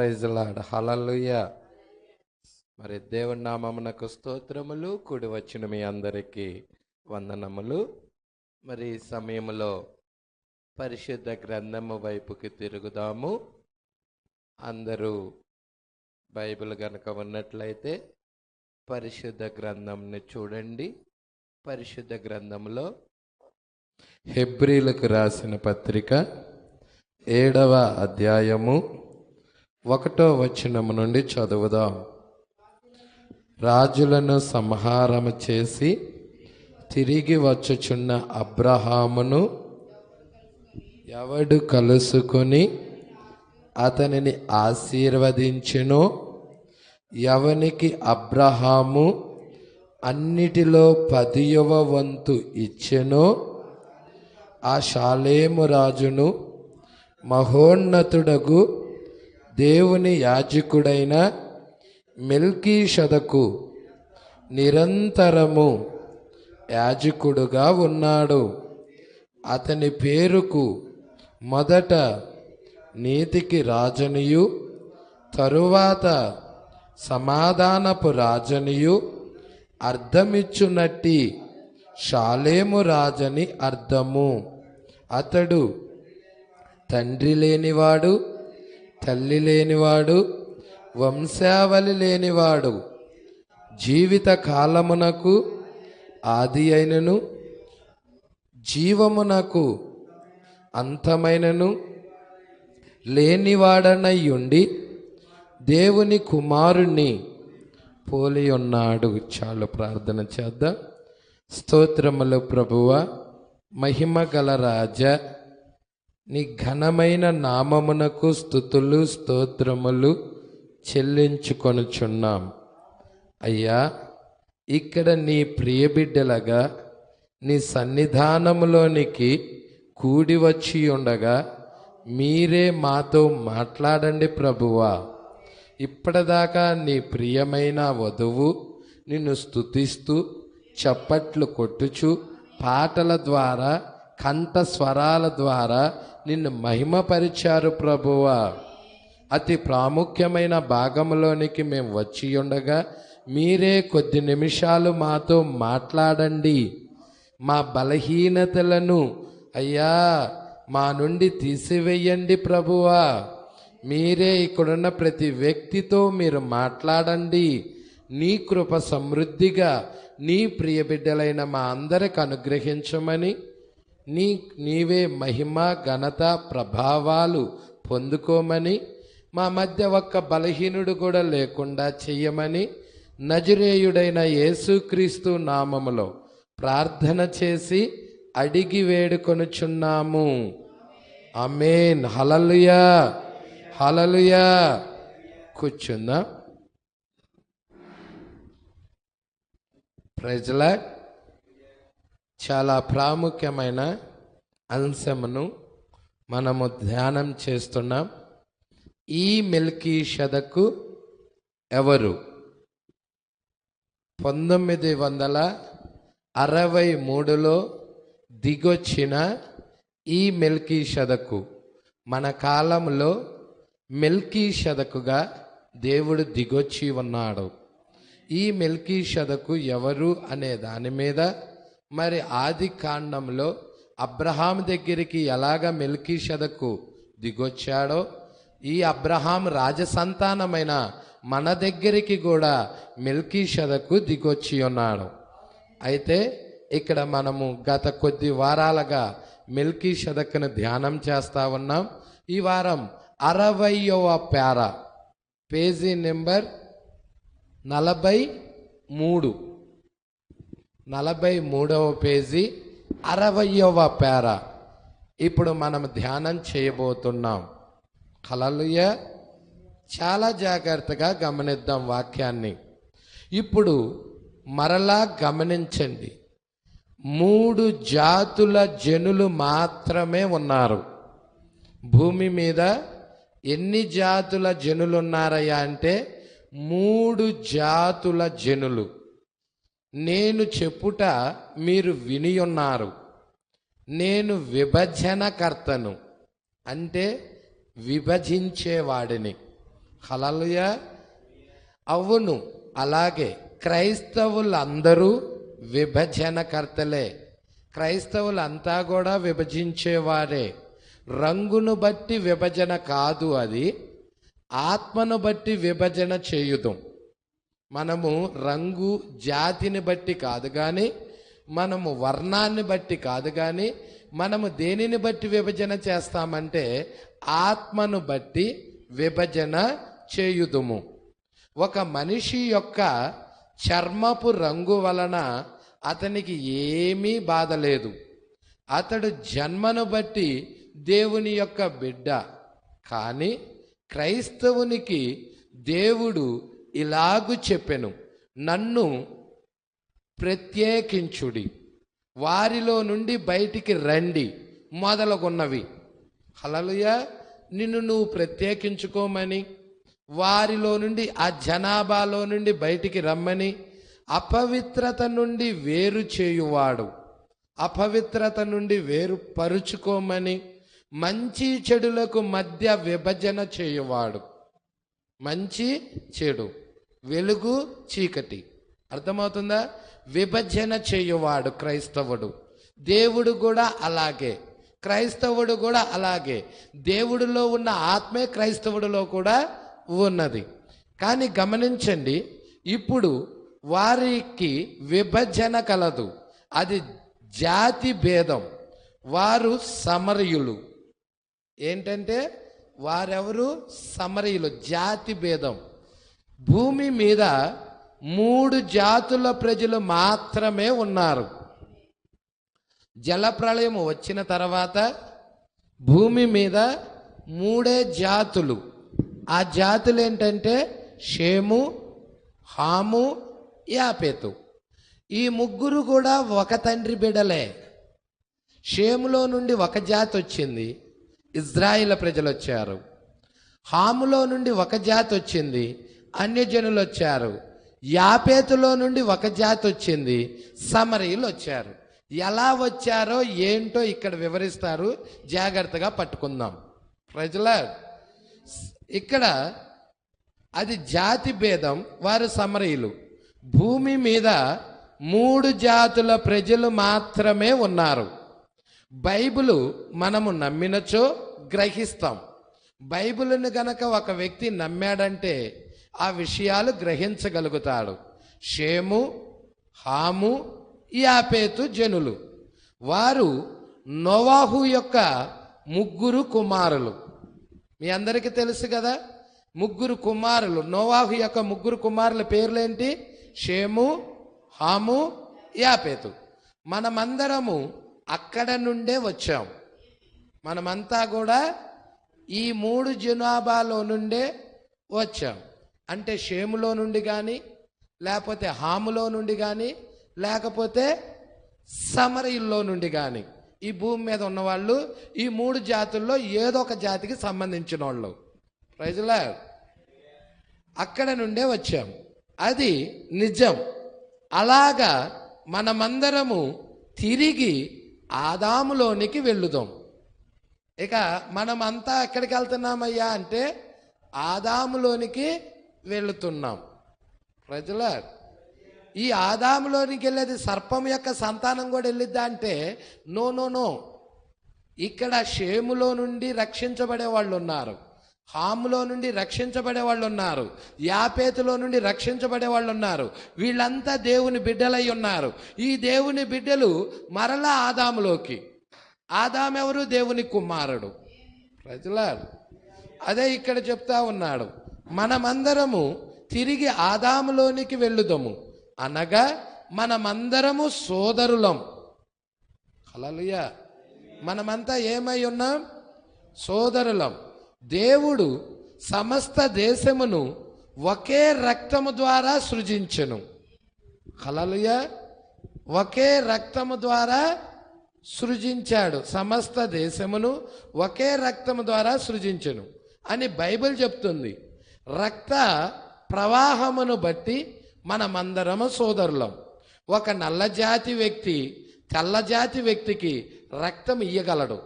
Praise lord. హల్లెలూయా. మరి దేవుని నామమునకు స్తోత్రములు. కూడి వచ్చిన మీ అందరికీ వందనములు. మరి ఈ సమయంలో పరిశుద్ధ గ్రంథము వైపుకి తిరుగుదాము. అందరూ బైబిల్ గనక ఉన్నట్లయితే పరిశుద్ధ గ్రంథంని చూడండి. పరిశుద్ధ గ్రంథంలో హెబ్రీలకు రాసిన పత్రిక 7వ అధ్యాయము 1వ వచనము నుండి చదువుదాం. రాజులను సంహారము చేసి తిరిగి వచ్చుచున్న అబ్రహామును ఎవడు కలుసుకొని అతనిని ఆశీర్వదించెనో, ఎవనికి అబ్రహాము అన్నిటిలో 10వ వంతు ఇచ్చెనో, ఆ షాలేము రాజును మహోన్నతుడగు దేవుని యాజకుడైన మెల్కీషెదకు నిరంతరము యాజకుడుగా ఉన్నాడు. అతని పేరుకు మొదట నీతికి రాజనియు తరువాత సమాధానపు రాజనియు అర్థమిచ్చునట్టి షాలేము రాజని అర్థము. అతడు తండ్రి లేనివాడు, తల్లి లేనివాడు, వంశావళి లేనివాడు, జీవిత కాలమునకు ఆది అయినను జీవమునకు అంతమైనను లేనివాడనయ్యుండి దేవుని కుమారుణ్ణి పోలి ఉన్నాడు. చాలు, ప్రార్థన చేద్దాం. స్తోత్రములు ప్రభువా, మహిమ గల రాజా, నీ ఘనమైన నామమునకు స్తుతులు స్తోత్రములు చెల్లించుకొనుచున్నాం. అయ్యా, ఇక్కడ నీ ప్రియబిడ్డలగా నీ సన్నిధానములోనికి కూడి వచ్చి ఉండగా మీరే మాతో మాట్లాడండి ప్రభువా. ఇప్పటిదాకా నీ ప్రియమైన వధువు నిన్ను స్తుతిస్తూ చప్పట్లు కొట్టుచు పాటల ద్వారా కంఠ స్వరాల ద్వారా నిన్ను మహిమపరిచారు ప్రభువా. అతి ప్రాముఖ్యమైన భాగంలోనికి మేము వచ్చి ఉండగా మీరే కొద్ది నిమిషాలు మాతో మాట్లాడండి. మా బలహీనతలను అయ్యా మా నుండి తీసివేయండి ప్రభువా. మీరే ఇక్కడున్న ప్రతి వ్యక్తితో మీరు మాట్లాడండి. నీ కృప సమృద్ధిగా నీ ప్రియబిడ్డలైన మా అందరికి అనుగ్రహించమని, నీవే మహిమ ఘనత ప్రభావాలు పొందుకోమని, మా మధ్య ఒక్క బలహీనుడు కూడా లేకుండా చెయ్యమని నజరేయుడైన యేసుక్రీస్తు నామములో ప్రార్థన చేసి అడిగి వేడుకొనుచున్నాము. ఆమేన్. Hallelujah, hallelujah. కూర్చుందాం. Praise Lord. చాలా ప్రాముఖ్యమైన అంశమును మనము ధ్యానం చేస్తున్నాం. ఈ మెల్కీషెదకు ఎవరు? 1963లో దిగొచ్చిన ఈ మెల్కీషెదకు మన కాలంలో మెల్కీషెదకుగా దేవుడు దిగొచ్చి ఉన్నాడు. ఈ మెల్కీషెదకు ఎవరు అనే దాని మీద మరి ఆది కాండంలో అబ్రహాం దగ్గరికి ఎలాగ మెల్కీషెదకు దిగొచ్చాడో, ఈ అబ్రహాం రాజసంతానమైన మన దగ్గరికి కూడా మెల్కీషెదకు దిగొచ్చి ఉన్నాడు. అయితే ఇక్కడ మనము గత కొద్ది వారాలుగా మెల్కీషెదకును ధ్యానం చేస్తూ ఉన్నాం. ఈ వారం 60వ పేజీ నెంబర్ 43వ పేజీ 60వ ఇప్పుడు మనం ధ్యానం చేయబోతున్నాం. హల్లెలూయా. చాలా జాగ్రత్తగా గమనిద్దాం వాక్యాన్ని. ఇప్పుడు మరలా గమనించండి, 3 జాతుల జనులు మాత్రమే ఉన్నారు భూమి మీద. ఎన్ని జాతుల జనులు ఉన్నారయ్యా అంటే 3 జాతుల జనులు. నేను చెప్పుట మీరు విని ఉన్నారు. నేను విభజనకర్తను, అంటే విభజించేవాడిని. హల్లెలూయా. అవును, అలాగే క్రైస్తవులందరూ విభజనకర్తలే. క్రైస్తవులంతా కూడా విభజించేవారే. రంగును బట్టి విభజన కాదు, అది ఆత్మను బట్టి విభజన చేయుదాం. మనము రంగు జాతిని బట్టి కాదు కానీ, మనము వర్ణాన్ని బట్టి కాదు కానీ, మనము దేనిని బట్టి విభజన చేస్తామంటే ఆత్మను బట్టి విభజన చేయుదుము. ఒక మనిషి యొక్క చర్మపు రంగు వలన అతనికి ఏమీ బాధ లేదు. అతడు జన్మను బట్టి దేవుని యొక్క బిడ్డ. కానీ క్రైస్తవునికి దేవుడు ఇలాగు చెప్పెను, నన్ను ప్రత్యేకించుడి, వారిలో నుండి బయటికి రండి మొదలగున్నవి. హల్లెలూయా. నిన్ను నువ్వు ప్రత్యేకించుకోమని, వారిలో నుండి, ఆ జనాభాలో నుండి బయటికి రమ్మని, అపవిత్రత నుండి వేరు చేయువాడు, అపవిత్రత నుండి వేరు పరుచుకోమని, మంచి చెడులకు మధ్య విభజన చేయువాడు. మంచి చెడు, వెలుగు చీకటి, అర్థమవుతుందా? విభజన చేయువాడు క్రైస్తవుడు. దేవుడు కూడా అలాగే, క్రైస్తవుడు కూడా అలాగే. దేవుడిలో ఉన్న ఆత్మే క్రైస్తవుడిలో కూడా ఉన్నది. కానీ గమనించండి, ఇప్పుడు వారికి విభజన కలదు, అది జాతి భేదం. వారు సమరయులు. ఏంటంటే వారెవరు? సమరయులు, జాతి భేదం. భూమి మీద 3 జాతుల ప్రజలు మాత్రమే ఉన్నారు. జలప్రళయం వచ్చిన తర్వాత భూమి మీద 3 జాతులు. ఆ జాతులు ఏంటంటే షేము, హాము, యాపేతు. ఈ ముగ్గురు కూడా ఒక తండ్రి బిడ్డలే. షేములో నుండి ఒక జాతి వచ్చింది, ఇజ్రాయిల్ ప్రజలు వచ్చారు. హాములో నుండి ఒక జాతి వచ్చింది, అన్యజనులు వచ్చారు. యాపేతులో నుండి ఒక జాతి వచ్చింది, సమరయులు వచ్చారు. ఎలా వచ్చారో ఏంటో ఇక్కడ వివరిస్తారు, జాగ్రత్తగా పట్టుకుందాం. ప్రజల ఇక్కడ అది జాతి భేదం, వారు సమరయులు. భూమి మీద 3 జాతుల ప్రజలు మాత్రమే ఉన్నారు. బైబిలు మనము నమ్మినచో గ్రహిస్తాం. బైబిల్ని గనక ఒక వ్యక్తి నమ్మాడంటే ఆ విషయాలు గ్రహించగలుగుతాడు. షేము, హాము, యాపేతు జనులు. వారు నోవాహు యొక్క 3 కుమారులు. మీ అందరికీ తెలుసు కదా, 3 కుమారులు. నోవాహు యొక్క 3 కుమారుల పేర్లేంటి? షేము, హాము, యాపేతు. మనమందరము అక్కడ నుండే వచ్చాం. మనమంతా కూడా ఈ 3 జనాభాలో నుండే వచ్చాం. అంటే షేములో నుండి కానీ, లేకపోతే హాములో నుండి కానీ, లేకపోతే సమరయుల్లో నుండి కానీ, ఈ భూమి మీద ఉన్నవాళ్ళు ఈ 3 జాతుల్లో ఏదో ఒక జాతికి సంబంధించిన వాళ్ళు. Praise Lord. అక్కడ నుండే వచ్చాం, అది నిజం. అలాగా మనమందరము తిరిగి ఆదాములోనికి వెళ్ళుదాం. ఇక మనమంతా ఎక్కడికి వెళ్తున్నామయ్యా అంటే ఆదాములోనికి వెళుతున్నాం. ప్రజల ఈ ఆదాములోనికి వెళ్ళేది సర్పం యొక్క సంతానం కూడా వెళ్ళిద్దా అంటే నో నో నో. ఇక్కడ షేములో నుండి రక్షించబడే వాళ్ళు ఉన్నారు, హాములో నుండి రక్షించబడే వాళ్ళు ఉన్నారు, యాపేతులో నుండి రక్షించబడే వాళ్ళు ఉన్నారు. వీళ్ళంతా దేవుని బిడ్డలై ఉన్నారు. ఈ దేవుని బిడ్డలు మరలా ఆదాములోకి. ఆదాము ఎవరు? దేవుని కుమారుడు. ప్రజలారు అదే ఇక్కడ చెప్తా ఉన్నాడు, మనమందరము తిరిగి ఆదాములోనికి వెళ్ళుదాము, అనగా మనమందరము సోదరులం. హల్లెలూయా. మనమంతా ఏమై ఉన్నాం? సోదరులం. దేవుడు సమస్త దేశమును ఒకే రక్తము ద్వారా సృజించెను. హల్లెలూయా. ఒకే రక్తము ద్వారా సృజించాడు. సమస్త దేశమును ఒకే రక్తము ద్వారా సృజించెను అని బైబిల్ చెప్తుంది. రక్త ప్రవాహమును బట్టి మనమందరము సోదరులం. ఒక నల్ల జాతి వ్యక్తి తెల్ల జాతి వ్యక్తికి రక్తం ఇయ్యగలడు.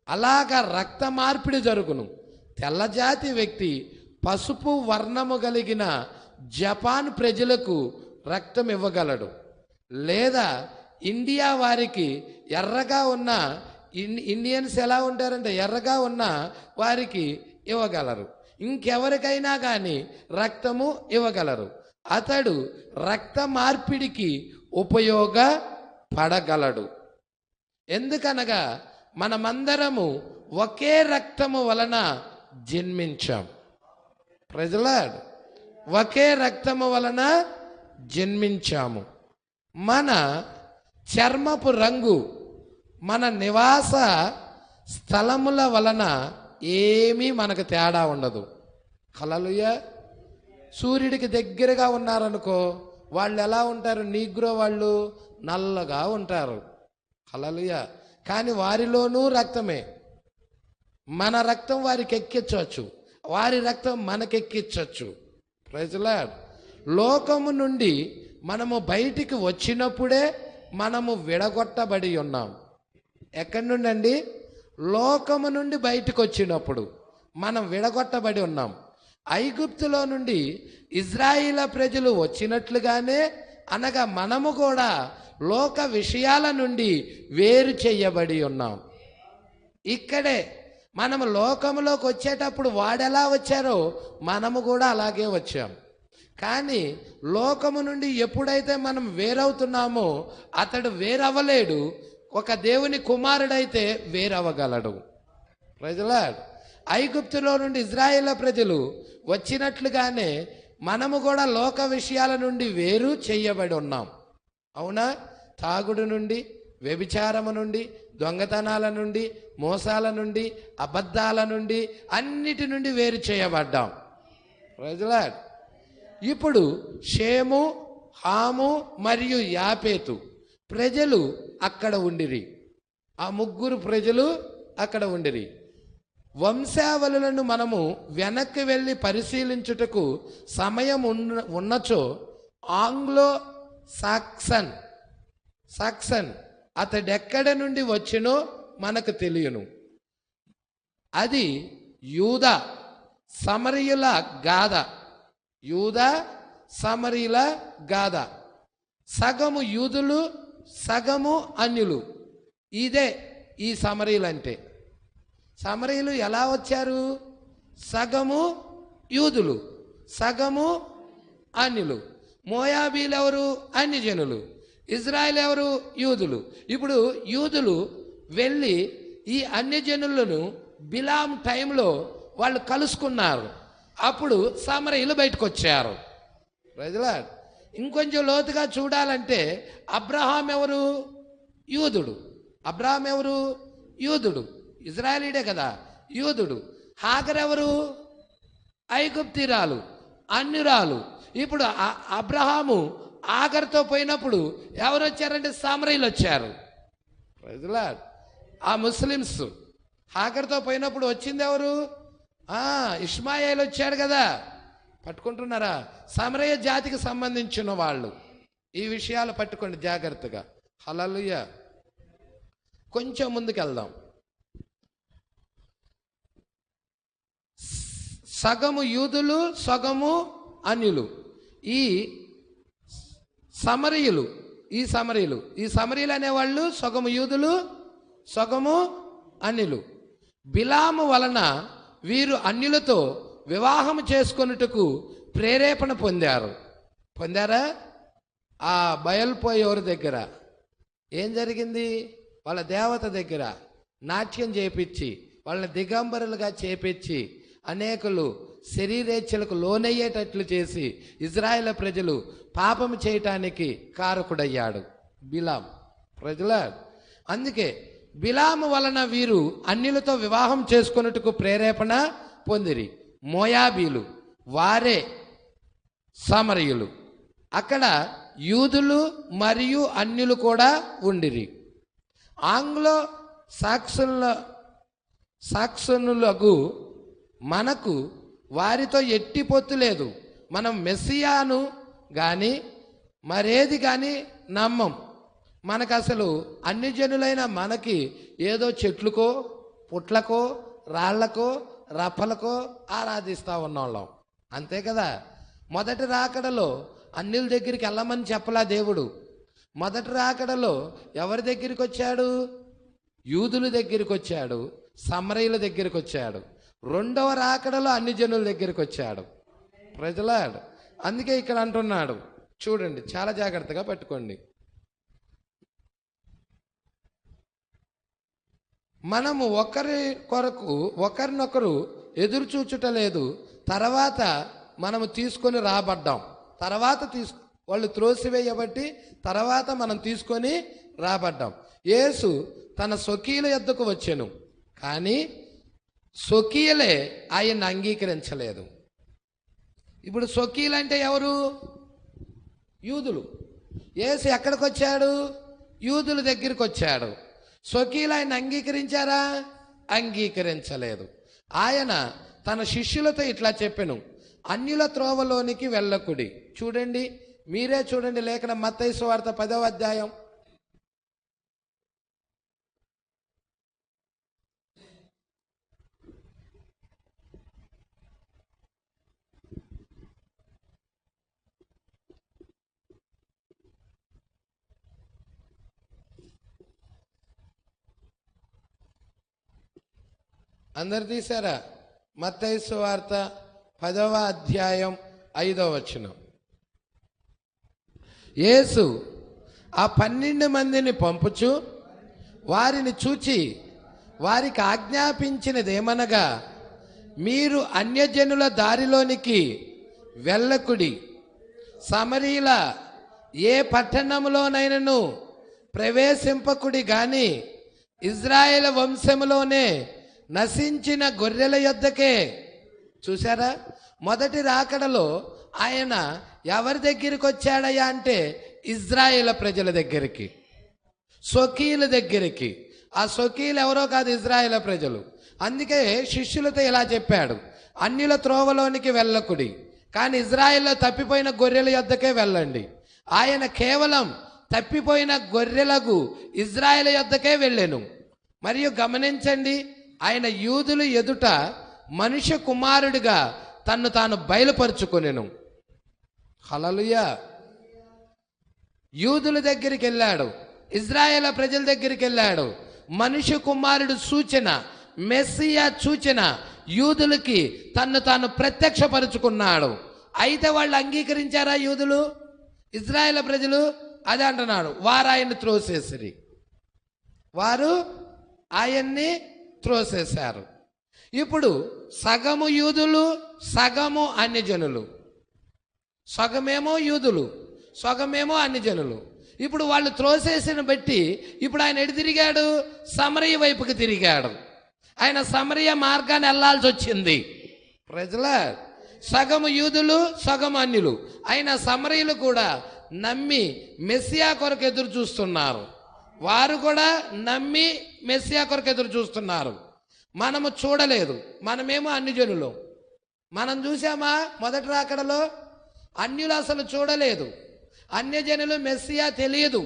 అలాగా రక్త మార్పిడి జరుగును. తెల్లజాతి వ్యక్తి పసుపు వర్ణము కలిగిన జపాన్ ప్రజలకు రక్తం ఇవ్వగలడు, లేదా ఇండియా వారికి ఎర్రగా ఉన్న ఇండియన్స్ ఎలా ఉంటారంటే ఎర్రగా ఉన్న వారికి ఇవ్వగలరు. ఇంకెవరికైనా కానీ రక్తము ఇవ్వగలరు. అతడు రక్త మార్పిడికి ఉపయోగపడగలడు. ఎందుకనగా మనమందరము ఒకే రక్తము వలన జన్మించాం. ప్రజలాడ్, ఒకే రక్తము వలన జన్మించాము. మన చర్మపు రంగు, మన నివాస స్థలముల వలన ఏమీ మనకు తేడా ఉండదు. హల్లెలూయా. సూర్యుడికి దగ్గరగా ఉన్నారనుకో, వాళ్ళు ఎలా ఉంటారు? నీగ్రో వాళ్ళు నల్లగా ఉంటారు. హల్లెలూయా. కానీ వారిలోనూ రక్తమే. మన రక్తం వారికి ఎక్కించవచ్చు, వారి రక్తం మనకెక్కించవచ్చు. Praise lord. లోకము నుండి మనము బయటికి వచ్చినప్పుడే మనము విడగొట్టబడి ఉన్నాం. ఎక్కడి నుండి అండి? లోకము నుండి బయటకు వచ్చినప్పుడు మనం విడగొట్టబడి ఉన్నాం. ఐగుప్తులో నుండి ఇజ్రాయిల ప్రజలు వచ్చినట్లుగానే, అనగా మనము కూడా లోక విషయాల నుండి వేరు చేయబడి ఉన్నాం. ఇక్కడే మనము లోకములోకి వచ్చేటప్పుడు వాడెలా వచ్చారో మనము కూడా అలాగే వచ్చాం. కానీ లోకము నుండి ఎప్పుడైతే మనం వేరవుతున్నామో అతడు వేరవ్వలేడు. ఒక దేవుని కుమారుడైతే వేరవ్వగలడు. Praise lord. ఐగుప్తులో నుండి ఇజ్రాయేల్ ప్రజలు వచ్చినట్లుగానే మనము కూడా లోక విషయాల నుండి వేరు చేయబడి ఉన్నాం. అవునా? తాగుడు నుండి, వ్యభిచారము నుండి, దొంగతనాల నుండి, మోసాల నుండి, అబద్ధాల నుండి, అన్నిటి నుండి వేరు చేయబడ్డాం. Praise lord. ఇప్పుడు షేము, హాము మరియు యాపేతు ప్రజలు అక్కడ ఉండిరి. ఆ ముగ్గురు ప్రజలు అక్కడ ఉండిరి. వంశావళులను మనము వెనక్కి వెళ్ళి పరిశీలించుటకు సమయం ఉన్నచో ఆంగ్లో సాక్సన్ అతడెక్కడ నుండి వచ్చినో మనకు తెలియను. అది యూదా సమరయుల గాథ. యూదా సమరయుల గాథ. సగము యూదులు, సగము అన్యులు. ఇదే ఈ సమరయులు అంటే. సమరయులు ఎలా వచ్చారు? సగము యూదులు, సగము అన్యులు. మోయాబీలు ఎవరు? అన్యజనులు. ఇజ్రాయెల్ ఎవరు? యూదులు. ఇప్పుడు యూదులు వెళ్ళి ఈ అన్యజనులను బిలాం టైంలో వాళ్ళు కలుసుకున్నారు. అప్పుడు సమరయులు బయటకు వచ్చారు. Praise Lord. ఇంకొంచెం లోతుగా చూడాలంటే అబ్రహాం ఎవరు? యూదుడు. అబ్రహాం ఎవరు? యూదుడు. ఇజ్రాయేలీడే కదా, యూదుడు. హాగర్ ఎవరు? ఐగుప్తిరాలు, అన్యురాలు. ఇప్పుడు అబ్రహాము ఆగర్తో పోయినప్పుడు ఎవరు వచ్చారంటే సమరయులు వచ్చారు. Praise Lord. ఆ ముస్లిమ్స్ హాగర్తో పోయినప్పుడు వచ్చింది ఎవరు? ఇష్మాయేలు వచ్చాడు కదా. పట్టుకుంటున్నారా? సమరయ జాతికి సంబంధించిన వాళ్ళు. ఈ విషయాలు పట్టుకోండి జాగ్రత్తగా. హల్లెలూయా. కొంచెం ముందుకెళ్దాం. సగము యూదులు, సగము అన్యులు. ఈ సమరయులు అనేవాళ్ళు సగము యూదులు, సగము అన్యులు. బిలాము వలన వీరు అన్యులతో వివాహం చేసుకొనుటకు ప్రేరేపణ పొందారా? ఆ బయల్పోయేవారి దగ్గర ఏం జరిగింది? వాళ్ళ దేవత దగ్గర నాట్యం చేపించి, వాళ్ళని దిగంబరులుగా చేపించి, అనేకులు శరీరేచ్ఛలకు లోనయ్యేటట్లు చేసి ఇజ్రాయేల్ ప్రజలు పాపం చేయటానికి కారకుడయ్యాడు బిలాం. ప్రజల అందుకే బిలాము వలన వీరు అన్యులతో వివాహం చేసుకొనుటకు ప్రేరేపణ పొందిరి. మోయాబీలు వారే సమరయులు. అక్కడ యూదులు మరియు అన్యులు కూడా ఉండిరి. ఆంగ్లో సాక్సనులకు మనకు వారితో ఎట్టి పొత్తు లేదు. మనం మెస్సియాను కానీ మరేది కానీ నమ్మం. మనకు అసలు అన్ని జనులైన మనకి ఏదో చెట్లకో, పుట్లకో, రాళ్లకో, రప్పలకో ఆరాధిస్తూ ఉన్నోళ్ళం, అంతే కదా. మొదటి రాకడలో అన్యుల దగ్గరికి వెళ్ళమని చెప్పలా దేవుడు. మొదటి రాకడలో ఎవరి దగ్గరికి వచ్చాడు? యూదుల దగ్గరికి వచ్చాడు, సమరయుల దగ్గరికి వచ్చాడు. రెండవ రాకడలో అన్ని జనుల దగ్గరికి వచ్చాడు. ప్రజలాడు అందుకే ఇక్కడ అంటున్నాడు, చూడండి చాలా జాగ్రత్తగా పట్టుకోండి. మనము ఒకరి కొరకు ఒకరినొకరు ఎదురు చూచుటలేదు, తర్వాత మనము తీసుకొని రాబడ్డాం. తర్వాత వాళ్ళు త్రోసివేయబట్టి తర్వాత మనం తీసుకొని రాబడ్డాం. యేసు తన స్వకీయుల యొద్దకు వచ్చెను, కానీ స్వకీయులే ఆయన్ని అంగీకరించలేదు. ఇప్పుడు స్వకీయులు అంటే ఎవరు? యూదులు. యేసు ఎక్కడికి వచ్చాడు? యూదుల దగ్గరికి వచ్చాడు. స్వకీయులు ఆయన అంగీకరించారా? అంగీకరించలేదు. ఆయన తన శిష్యులతో ఇట్లా చెప్పెను, అన్యుల త్రోవలోనికి వెళ్ళకుడి. చూడండి, మీరే చూడండి లేఖనం, మత్తయి సువార్త 10వ అధ్యాయం. అందరు తీశారా? మత్తయి సువార్త 10వ అధ్యాయం 5వ వచనం. యేసు ఆ 12 మందిని పంపుచు వారిని చూచి వారికి ఆజ్ఞాపించినదేమనగా, మీరు అన్యజనుల దారిలోనికి వెళ్ళకుడి, సమరీల ఏ పట్టణంలోనైనను ప్రవేశింపకుడి గాని ఇజ్రాయేల్ వంశములోనే నశించిన గొర్రెల యొద్దకే. చూసారా? మొదటి రాకడలో ఆయన ఎవరి దగ్గరికి వచ్చాడయ్యా అంటే ఇజ్రాయేల్ ప్రజల దగ్గరికి, స్వకీయుల దగ్గరికి. ఆ స్వకీయులు ఎవరో కాదు, ఇజ్రాయేల్ ప్రజలు. అందుకే శిష్యులతో ఇలా చెప్పాడు, అన్యుల త్రోవలోనికి వెళ్ళకుడి, కానీ ఇజ్రాయేల్లో తప్పిపోయిన గొర్రెల యొద్దకే వెళ్ళండి. ఆయన కేవలం తప్పిపోయిన గొర్రెలకు ఇజ్రాయేల్ యొద్దకే వెళ్ళెను. మరియు గమనించండి, ఆయన యూదులు ఎదుట మనుష్య కుమారుడిగా తన్ను తాను బయలుపరుచుకొనెను. హల్లెలూయా. యూదుల దగ్గరికి వెళ్ళాడు, ఇజ్రాయేల్ ప్రజల దగ్గరికి వెళ్ళాడు. మనుష్య కుమారుడు సూచన, మెస్సియా సూచన యూదులకి తన్ను తాను ప్రత్యక్షపరుచుకున్నాడు. అయితే వాళ్ళు అంగీకరించారా? యూదులు, ఇజ్రాయేల్ ప్రజలు అదే అంటున్నాడు, వారు ఆయన్ని త్రోసేసిరి, వారు ఆయన్ని త్రోసేశారు. ఇప్పుడు సగము యూదులు, సగము అన్యజనులు. సగమేమో యూదులు, సగమేమో అన్యజనులు. ఇప్పుడు వాళ్ళు త్రోసేసిన బట్టి ఇప్పుడు ఆయన ఎటు తిరిగాడు? సమరయ వైపుకి తిరిగాడు. ఆయన సమరయ మార్గాన్ని వెళ్ళాల్సి వచ్చింది. ప్రజల సగము యూదులు, సగము అన్యులు. ఆయన సమరయులు కూడా నమ్మి మెస్సియా కొరకు ఎదురు చూస్తున్నారు. వారు కూడా నమ్మి మెస్సియా కొరకు ఎదురు చూస్తున్నారు. మనము చూడలేదు, మనమేమో అన్యజనులు. మనం చూసామా? మొదటి రాకడలో అన్యులు అసలు చూడలేదు. అన్యజనులు మెస్సియా తెలియదు.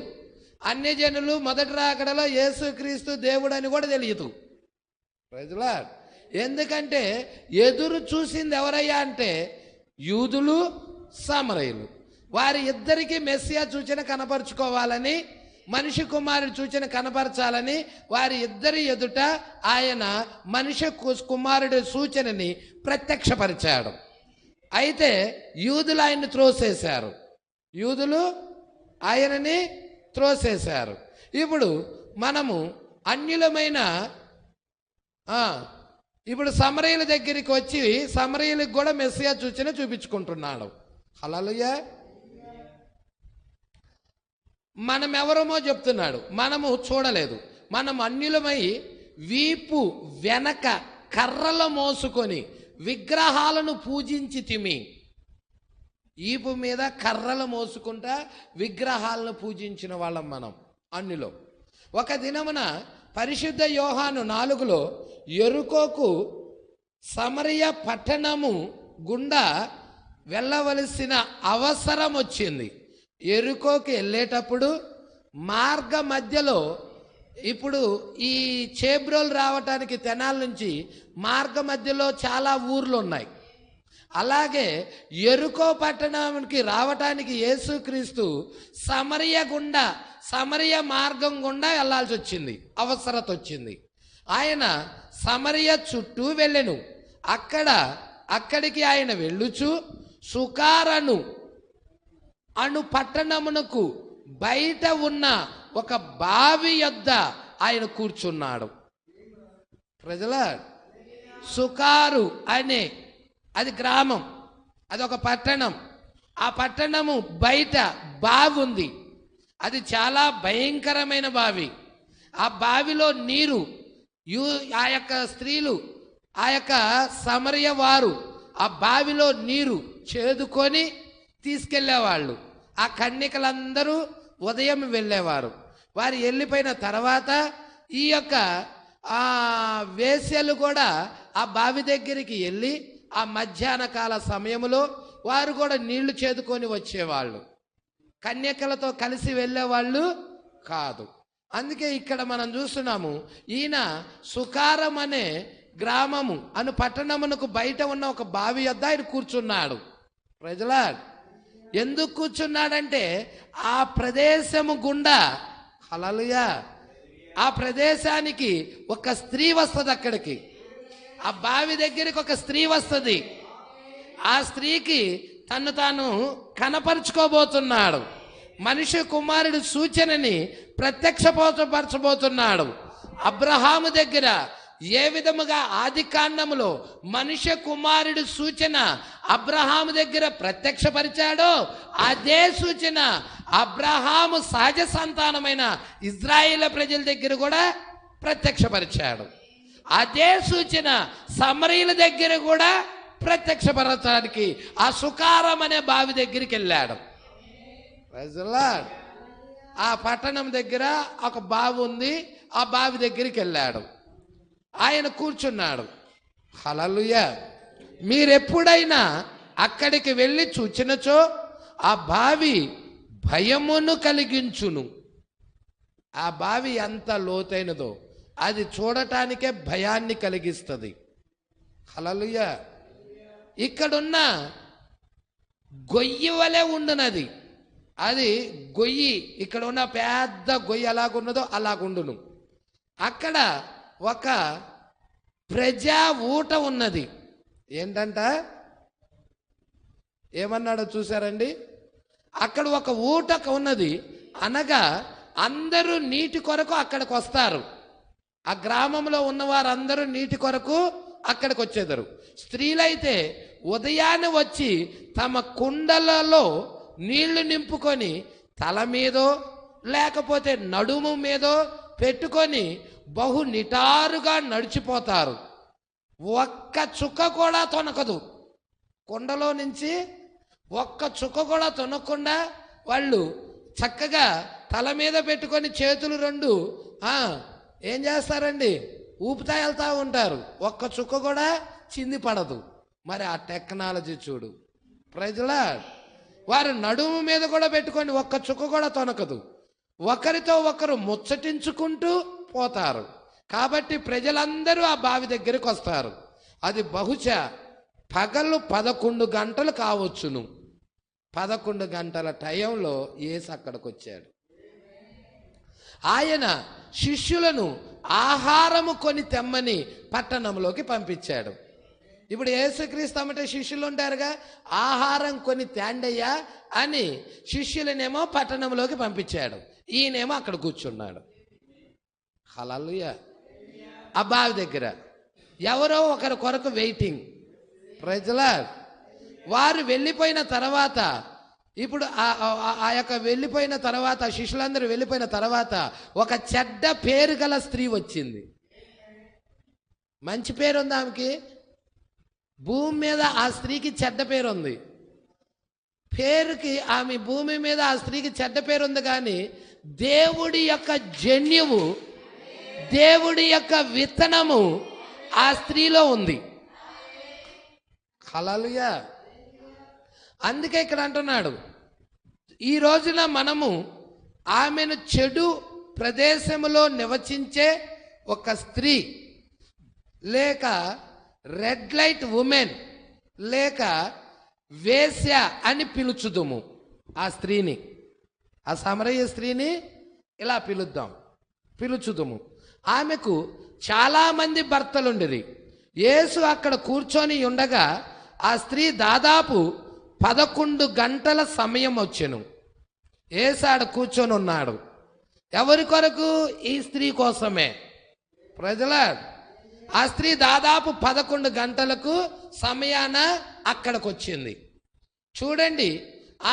అన్యజనులు మొదటి రాకడలో యేసుక్రీస్తు దేవుడు అని కూడా తెలియదు. ప్రజలా ఎందుకంటే ఎదురు చూసింది ఎవరయ్యా అంటే యూదులు, సమరయులు. వారి ఇద్దరికి మెస్సియా సూచన కనపరుచుకోవాలని, మనిషి కుమారుడు సూచన కనపరచాలని వారి ఇద్దరి ఎదుట ఆయన మనిషి కుమారుడి సూచనని ప్రత్యక్షపరిచాడు. అయితే యూదులు ఆయన్ని త్రోసేశారు, యూదులు ఆయనని త్రోసేశారు. ఇప్పుడు మనము అన్యులమైన ఇప్పుడు సమరయుల దగ్గరికి వచ్చి సమరయులకు కూడా మెస్సియా సూచన చూపించుకుంటున్నాడు. హల్లెలూయా. మనం ఎవరమో చెప్తున్నాడు, మనము చూడలేదు. మనం అన్యులమై వీపు వెనక కర్రలు మోసుకొని విగ్రహాలను పూజించి తిమి. ఈపు మీద కర్రలు మోసుకుంటా విగ్రహాలను పూజించిన వాళ్ళం మనం అన్యులో. ఒక దినమున పరిశుద్ధ యోహాను 4లో యెరికోకు సమరయ పట్టణము గుండా వెళ్ళవలసిన అవసరం వచ్చింది. యెరికోకి వెళ్ళేటప్పుడు మార్గ మధ్యలో ఇప్పుడు ఈ చేబ్రోలు రావటానికి తెనాల నుంచి మార్గ మధ్యలో చాలా ఊర్లు ఉన్నాయి. అలాగే యెరికో పట్టణానికి రావటానికి యేసుక్రీస్తు సమరయ మార్గం గుండా వెళ్ళాల్సి వచ్చింది, అవసరత వచ్చింది. ఆయన సమరయ చుట్టూ వెళ్ళెను. అక్కడికి ఆయన వెళ్ళుచు సుకారను అను పట్టణమునకు బయట ఉన్న ఒక బావి యొద్ద ఆయన కూర్చున్నాడు. ప్రజల సుకారు అనే అది గ్రామం, అది ఒక పట్టణం. ఆ పట్టణము బయట బావి ఉంది. అది చాలా భయంకరమైన బావి. ఆ బావిలో నీరు ఆ యొక్క స్త్రీలు, ఆ యొక్క సమరయ వారు ఆ బావిలో నీరు చేదుకొని తీసుకెళ్లేవాళ్ళు. ఆ కన్యకలందరూ ఉదయం వెళ్ళేవారు. వారు వెళ్ళిపోయిన తర్వాత ఈ యొక్క వేశ్యలు కూడా ఆ బావి దగ్గరికి వెళ్ళి ఆ మధ్యాహ్న కాల సమయంలో వారు కూడా నీళ్లు చేదుకొని వచ్చేవాళ్ళు. కన్యకలతో కలిసి వెళ్ళేవాళ్ళు కాదు. అందుకే ఇక్కడ మనం చూస్తున్నాము, ఈయన సుకారం అనే గ్రామము అను పట్టణమునకు బయట ఉన్న ఒక బావి వద్ద ఆయన కూర్చున్నాడు. ప్రజలా ఎందుకు కూర్చున్నాడంటే ఆ ప్రదేశము గుండా, హల్లెలూయా, ఆ ప్రదేశానికి ఒక స్త్రీ వస్తుంది. అక్కడికి ఆ బావి దగ్గరికి ఒక స్త్రీ వస్తుంది. ఆ స్త్రీకి తను తాను కనపరుచుకోబోతున్నాడు. మనిషి కుమారుడు సూచనని ప్రత్యక్షపరచబోతున్నాడు. అబ్రహాము దగ్గర ఏ విధముగా ఆది కాండములో మనిషి కుమారుడు సూచన అబ్రహాము దగ్గర ప్రత్యక్షపరిచాడో అదే సూచన అబ్రహాము సహజ సంతానమైన ఇజ్రాయేల్ ప్రజల దగ్గర కూడా ప్రత్యక్షపరిచాడు. అదే సూచన సమరయుల దగ్గర కూడా ప్రత్యక్షపరచడానికి ఆ సుకారం అనే బావి దగ్గరికి వెళ్ళాడు. ఆ పట్టణం దగ్గర ఒక బావి ఉంది. ఆ బావి దగ్గరికి వెళ్ళాడు. ఆయన కూర్చున్నాడు. హల్లెలూయా. మీరెప్పుడైనా అక్కడికి వెళ్ళి చూచినచో ఆ బావి భయమును కలిగించును. ఆ బావి ఎంత లోతైనదో అది చూడటానికే భయాన్ని కలిగిస్తుంది. హల్లెలూయా. ఇక్కడున్న గొయ్యి వలె ఉండునది. అది గొయ్యి, ఇక్కడ ఉన్న పెద్ద గొయ్యి ఎలాగున్నదో అలాగుండును. అక్కడ ఒక ప్రజా ఊట ఉన్నది. ఏంటంట, ఏమన్నాడో చూసారండి? అక్కడ ఒక ఊట ఉన్నది. అనగా అందరూ నీటి కొరకు అక్కడికి వస్తారు. ఆ గ్రామంలో ఉన్న వారందరూ నీటి కొరకు అక్కడికి వచ్చేదారు. స్త్రీలైతే ఉదయాన్నే వచ్చి తమ కుండలలో నీళ్లు నింపుకొని తల మీదో లేకపోతే నడుము మీదో పెట్టుకొని బహు నిటారుగా నడిచిపోతారు. ఒక్క చుక్క కూడా తొనకదు. కుండలో నుంచి ఒక్క చుక్క కూడా తొనకుండా వాళ్ళు చక్కగా తల మీద పెట్టుకొని చేతులు రెండు ఏం చేస్తారండి, ఊపుతా వెళ్తా ఉంటారు. ఒక్క చుక్క కూడా చింది పడదు. మరి ఆ టెక్నాలజీ చూడు. ప్రజల వారు నడుము మీద కూడా పెట్టుకొని ఒక్క చుక్క కూడా తొనకదు. ఒకరితో ఒకరు ముచ్చటించుకుంటూ పోతారు. కాబట్టి ప్రజలందరూ ఆ బావి దగ్గరికి వస్తారు. అది బహుశా పగలు 11 గంటలు కావచ్చును. 11 గంటల టైంలో యేసు అక్కడికి వచ్చాడు. ఆయన శిష్యులను ఆహారము కొని తెమ్మని పట్టణంలోకి పంపించాడు. ఇప్పుడు యేసుక్రీస్తు అంటే శిష్యులు ఉంటారుగా, ఆహారం కొని తేండయ్యా అని శిష్యులనేమో పట్టణంలోకి పంపించాడు. ఈయనేమో అక్కడ కూర్చున్నాడు. హల్లెలూయా. ఆ బావి దగ్గర ఎవరో ఒకరి కొరకు వెయిటింగ్. ప్రజలా వారు వెళ్ళిపోయిన తర్వాత, ఇప్పుడు ఆ యొక్క వెళ్ళిపోయిన తర్వాత, శిష్యులందరూ వెళ్ళిపోయిన తర్వాత ఒక చెడ్డ పేరు గల స్త్రీ వచ్చింది. మంచి పేరు ఉంది ఆమెకి. భూమి మీద ఆ స్త్రీకి చెడ్డ పేరు ఉంది. పేరుకి ఆమె భూమి మీద ఆ స్త్రీకి చెడ్డ పేరు ఉంది. కానీ దేవుడి యొక్క జన్యువు, దేవుడి యొక్క విత్తనము ఆ స్త్రీలో ఉంది. హల్లెలూయా. అందుకే ఇక్కడ అంటున్నాడు, ఈ రోజున మనము ఆమెను చెడు ప్రదేశములో నివసించే ఒక స్త్రీ, లేక రెడ్ లైట్ ఉమెన్, లేక వేశ్య అని పిలుచుదుము. ఆ స్త్రీని, ఆ సమరయ స్త్రీని ఇలా పిలుచుదుము. ఆమెకు చాలామంది భర్తలుండిరి. యేసు అక్కడ కూర్చొని ఉండగా ఆ స్త్రీ దాదాపు 11 గంటల సమయం వచ్చెను. యేసు ఆడ కూర్చొని ఉన్నాడు. ఎవరి కొరకు? ఈ స్త్రీ కోసమే. ప్రజలా, ఆ స్త్రీ దాదాపు 11 గంటలకు సమయాన అక్కడికి వచ్చింది. చూడండి,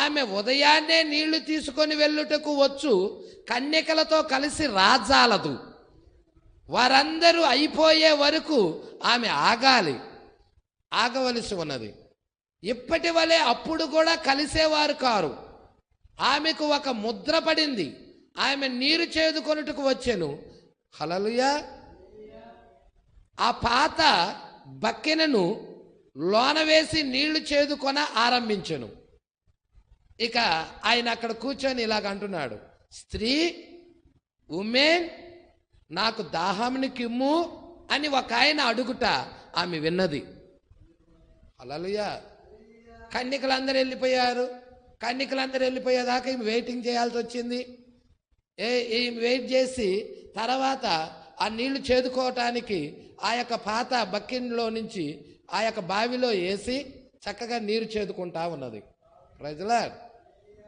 ఆమె ఉదయాన్నే నీళ్లు తీసుకొని వెళ్ళుటకు వచ్చు కన్యకలతో కలిసి రాజాలదు. వారందరూ అయిపోయే వరకు ఆమె ఆగవలసి ఉన్నది. ఇప్పటి వలె అప్పుడు కూడా కలిసేవారు కారు. ఆమెకు ఒక ముద్ర పడింది. ఆమె నీరు చేదుకొనుటకు వచ్చెను. హల్లెలూయా. ఆ పాత బక్కెనను లోన వేసి నీళ్లు చేదుకొన ఆరంభించెను. ఇక ఆయన అక్కడ కూర్చొని ఇలాగ అంటున్నాడు, స్త్రీ, ఉమెన్, నాకు దాహమునికిమ్ము అని ఒక ఆయన అడుగుట ఆమె విన్నది. హల్లెలూయా. కన్యకలందరూ వెళ్ళిపోయేదాకా ఈమె వెయిటింగ్ చేయాల్సి వచ్చింది. వెయిట్ చేసి తర్వాత ఆ నీళ్లు చేదుకోవటానికి ఆ యొక్క పాత బక్కెన్లో నుంచి ఆ యొక్క బావిలో వేసి చక్కగా నీరు చేదుకుంటా ఉన్నది. ప్రజలా,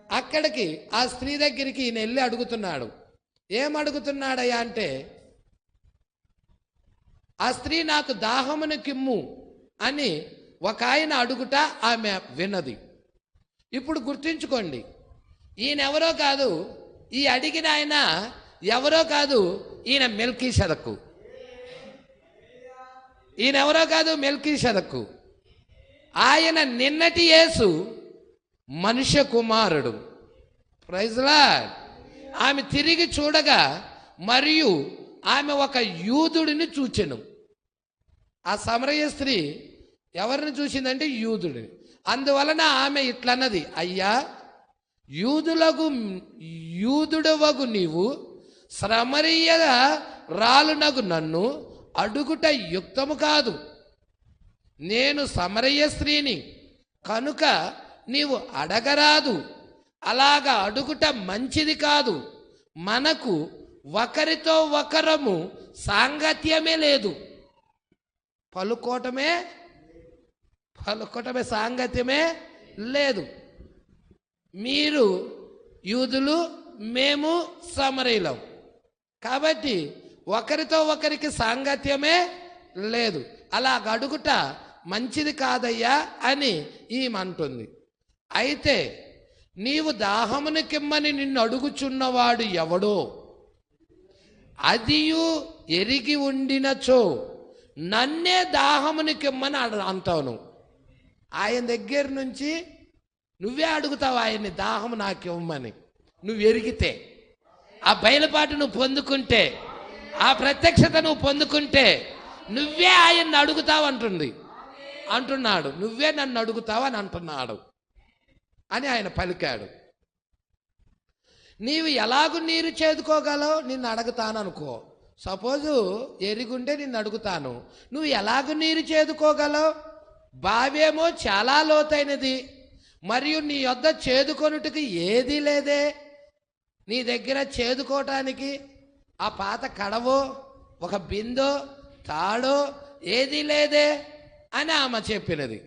అక్కడికి ఆ స్త్రీ దగ్గరికి ఈయన వెళ్ళి అడుగుతున్నాడు. ఏమడుగుతున్నాడయ్యా అంటే, ఆ స్త్రీ నాకు దాహమును కిమ్ము అని ఒక ఆయన అడుగుట ఆమె విన్నది. ఇప్పుడు గుర్తుంచుకోండి, ఈయనెవరో కాదు, ఈ అడిగిన ఆయన ఎవరో కాదు, ఈయన మెల్కీషెదకు. ఈయనెవరో కాదు, మెల్కీషెదకు. ఆయన నిన్నటి యేసు మనుష్య కుమారుడు. Praise Lord. ఆమె తిరిగి చూడగా మరియు ఆమె ఒక యూదుడిని చూచెను. ఆ సమరయ స్త్రీ ఎవరిని చూసిందంటే యూదుడిని. అందువలన ఆమె ఇట్లన్నది, అయ్యా, యూదుడవగు నీవు సమరయ రాలునగు నన్ను అడుగుట యుక్తము కాదు. నేను సమరయ స్త్రీని కనుక నీవు అడగరాదు. అలాగా అడుగుట మంచిది కాదు. మనకు ఒకరితో ఒకరము సాంగత్యమే లేదు. పలుకోవటమే సాంగత్యమే లేదు. మీరు యూదులు, మేము సమరయులం. కాబట్టి ఒకరితో ఒకరికి సాంగత్యమే లేదు. అలా అడుగుట మంచిది కాదయ్యా అని ఈమంటుంది. అయితే నీవు దాహమును కిమ్మని నిన్ను అడుగుచున్నవాడు ఎవడో అదియు ఎరిగి ఉండినచో నన్నే దాహమును కిమ్మని అంటావు. ఆయన దగ్గర నుంచి నువ్వే అడుగుతావు ఆయన్ని దాహము నాకు ఇవ్వమని. నువ్వు ఎరిగితే, ఆ బయలుపాటు నువ్వు పొందుకుంటే, ఆ ప్రత్యక్షత నువ్వు పొందుకుంటే నువ్వే ఆయన్ని అడుగుతావు అంటున్నాడు. నువ్వే నన్ను అడుగుతావు అని అంటున్నాడు అని ఆయన పలికాడు. నీవు ఎలాగూ నీరు చేదుకోగలవు? నిన్ను అడుగుతాను అనుకో. సపోజు ఎరుగుంటే నిన్ను అడుగుతాను, నువ్వు ఎలాగూ నీరు చేదుకోగలవు? బావేమో చాలా లోతైనది, మరియు నీ యొద్ద చేదుకొనుటకు ఏదీ లేదే. నీ దగ్గర చేదుకోవటానికి ఆ పాత కడవో, ఒక బిందో, తాడో ఏదీ లేదే అని ఆమె చెప్పినది.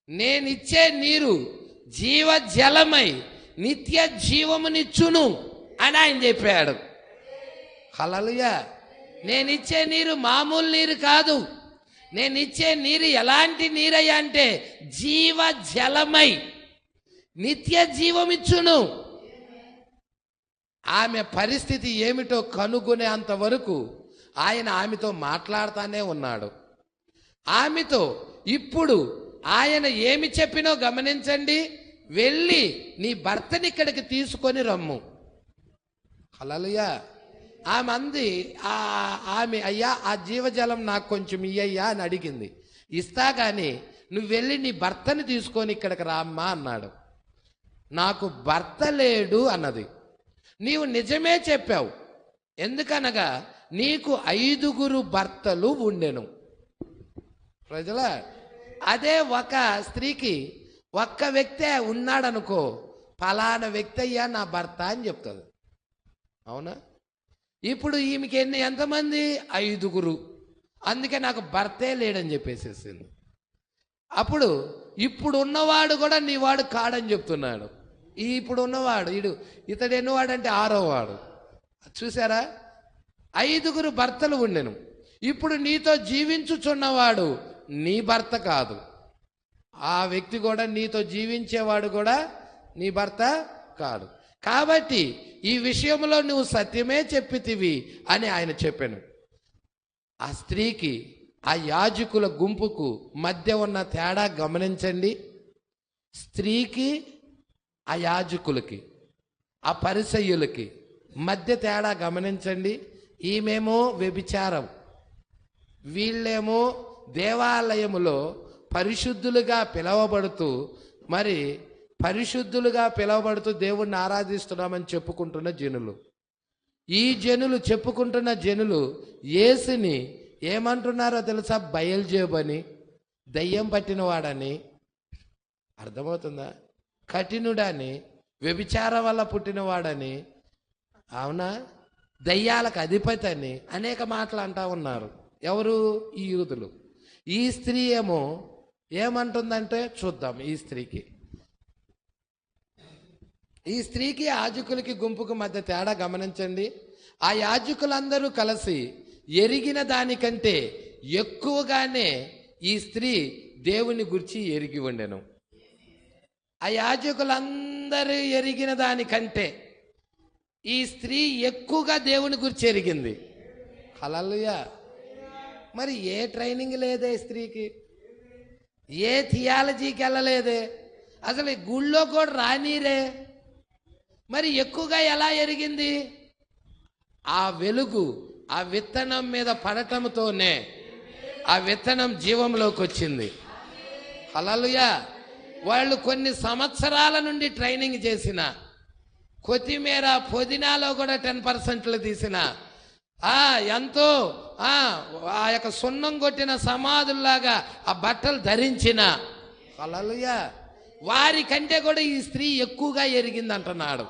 నేనిచ్చే నీరు జీవజలమై నిత్య జీవమునిచ్చును అని ఆయన చెప్పాడు. హల్లెలూయా. నేనిచ్చే నీరు మామూలు నీరు కాదు. నేనిచ్చే నీరు ఎలాంటి నీరయ్యా అంటే జీవజలమై నిత్య జీవమిచ్చును. ఆమె పరిస్థితి ఏమిటో కనుగొనే అంతవరకు ఆయన ఆమెతో మాట్లాడుతూనే ఉన్నాడు. ఆమెతో ఇప్పుడు ఆయన ఏమి చెప్పినో గమనించండి. వెళ్ళి నీ భర్తని ఇక్కడికి తీసుకొని రమ్ము. హల్లెలూయా. ఆమె అయ్యా ఆ జీవజలం నాకు కొంచెం ఇయ్యయ్యా అని అడిగింది. ఇస్తా కానీ నువ్వు వెళ్ళి నీ భర్తని తీసుకొని ఇక్కడికి రామ్మా అన్నాడు. నాకు భర్త లేడు అన్నది. నీవు నిజమే చెప్పావు. ఎందుకనగా నీకు 5 భర్తలు ఉండెను. ప్రజల అదే ఒక స్త్రీకి ఒక్క వ్యక్తే ఉన్నాడనుకో, ఫలానా వ్యక్తి అయ్యా నా భర్త అని చెప్తుంది. అవునా? ఇప్పుడు ఈమెకి ఎంతమంది? 5. అందుకే నాకు భర్తే లేడని చెప్పేసేసింది. అప్పుడు ఇప్పుడు ఉన్నవాడు కూడా నీ వాడు కాడని చెప్తున్నాడు. ఇప్పుడు ఉన్నవాడు ఇతడు ఎన్నవాడంటే 6వ వాడు. చూసారా? 5 భర్తలు ఉండెను. ఇప్పుడు నీతో జీవించుచున్నవాడు నీ భర్త కాదు. ఆ వ్యక్తి కూడా, నీతో జీవించేవాడు కూడా నీ భర్త కాదు. కాబట్టి ఈ విషయంలో నువ్వు సత్యమే చెప్పితివి అని ఆయన చెప్పాను. ఆ స్త్రీకి, ఆ యాజకుల గుంపుకు మధ్య ఉన్న తేడా గమనించండి. స్త్రీకి, ఆ యాజకులకి, ఆ పరిసయ్యులకి మధ్య తేడా గమనించండి. ఈమెమో వ్యభిచారం, వీళ్ళేమో దేవాలయములో పరిశుద్ధులుగా పిలవబడుతూ, మరి పరిశుద్ధులుగా పిలవబడుతూ దేవుణ్ణి ఆరాధిస్తున్నామని చెప్పుకుంటున్న జనులు. ఈ జనులు చెప్పుకుంటున్న జనులు యేసుని ఏమంటున్నారో తెలుసా? బయల్జేబని, దయ్యం పట్టినవాడని. అర్థమవుతుందా? కఠినుడని, వ్యభిచారం వల్ల పుట్టినవాడని, అవునా, దయ్యాలకు అధిపతి అని అనేక మాటలు అంటా ఉన్నారు. ఎవరు? ఈ యూదులు. ఈ స్త్రీ ఏమో ఏమంటుందంటే చూద్దాం. ఈ స్త్రీకి యాజకులకి గుంపుకు మధ్య తేడా గమనించండి. ఆ యాజకులందరూ కలిసి ఎరిగిన దానికంటే ఎక్కువగానే ఈ స్త్రీ దేవుని గురించి ఎరిగి ఉండెను. ఆ యాజకులందరూ ఎరిగిన దానికంటే ఈ స్త్రీ ఎక్కువగా దేవుని గురించి ఎరిగింది. హల్లెలూయా. మరి ఏ ట్రైనింగ్ లేదే స్త్రీకి, ఏ థియాలజీకి వెళ్ళలేదే, అసలు గుళ్ళో కూడా రానీరే. మరి ఎక్కువగా ఎలా ఎరిగింది? ఆ వెలుగు ఆ విత్తనం మీద పడటంతోనే ఆ విత్తనం జీవంలోకి వచ్చింది. హల్లెలూయా. వాళ్ళు కొన్ని సంవత్సరాల నుండి ట్రైనింగ్ చేసిన, కొత్తిమీర పుదీనాలో కూడా 10% తీసిన, ఎంతో ఆ యొక్క సున్నం కొట్టిన సమాధుల్లాగా ఆ బట్టలు ధరించిన, హల్లెలూయా, వారికంటే కూడా ఈ స్త్రీ ఎక్కువగా ఎరిగింది అంటున్నాడు.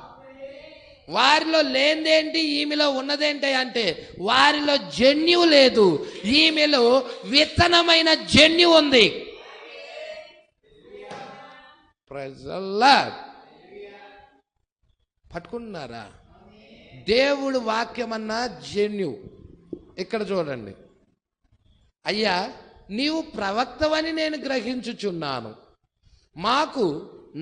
వారిలో లేనిదేంటి, ఈమెలో ఉన్నదేంటి అంటే వారిలో జన్యు లేదు, ఈమెలో విత్తనమైన జన్యు ఉంది. పట్టుకుంటున్నారా? దేవుడు వాక్యమన్నా జన్యు. ఇక్కడ చూడండి. అయ్యా, నీవు ప్రవక్తవని నేను గ్రహించుచున్నాను. మాకు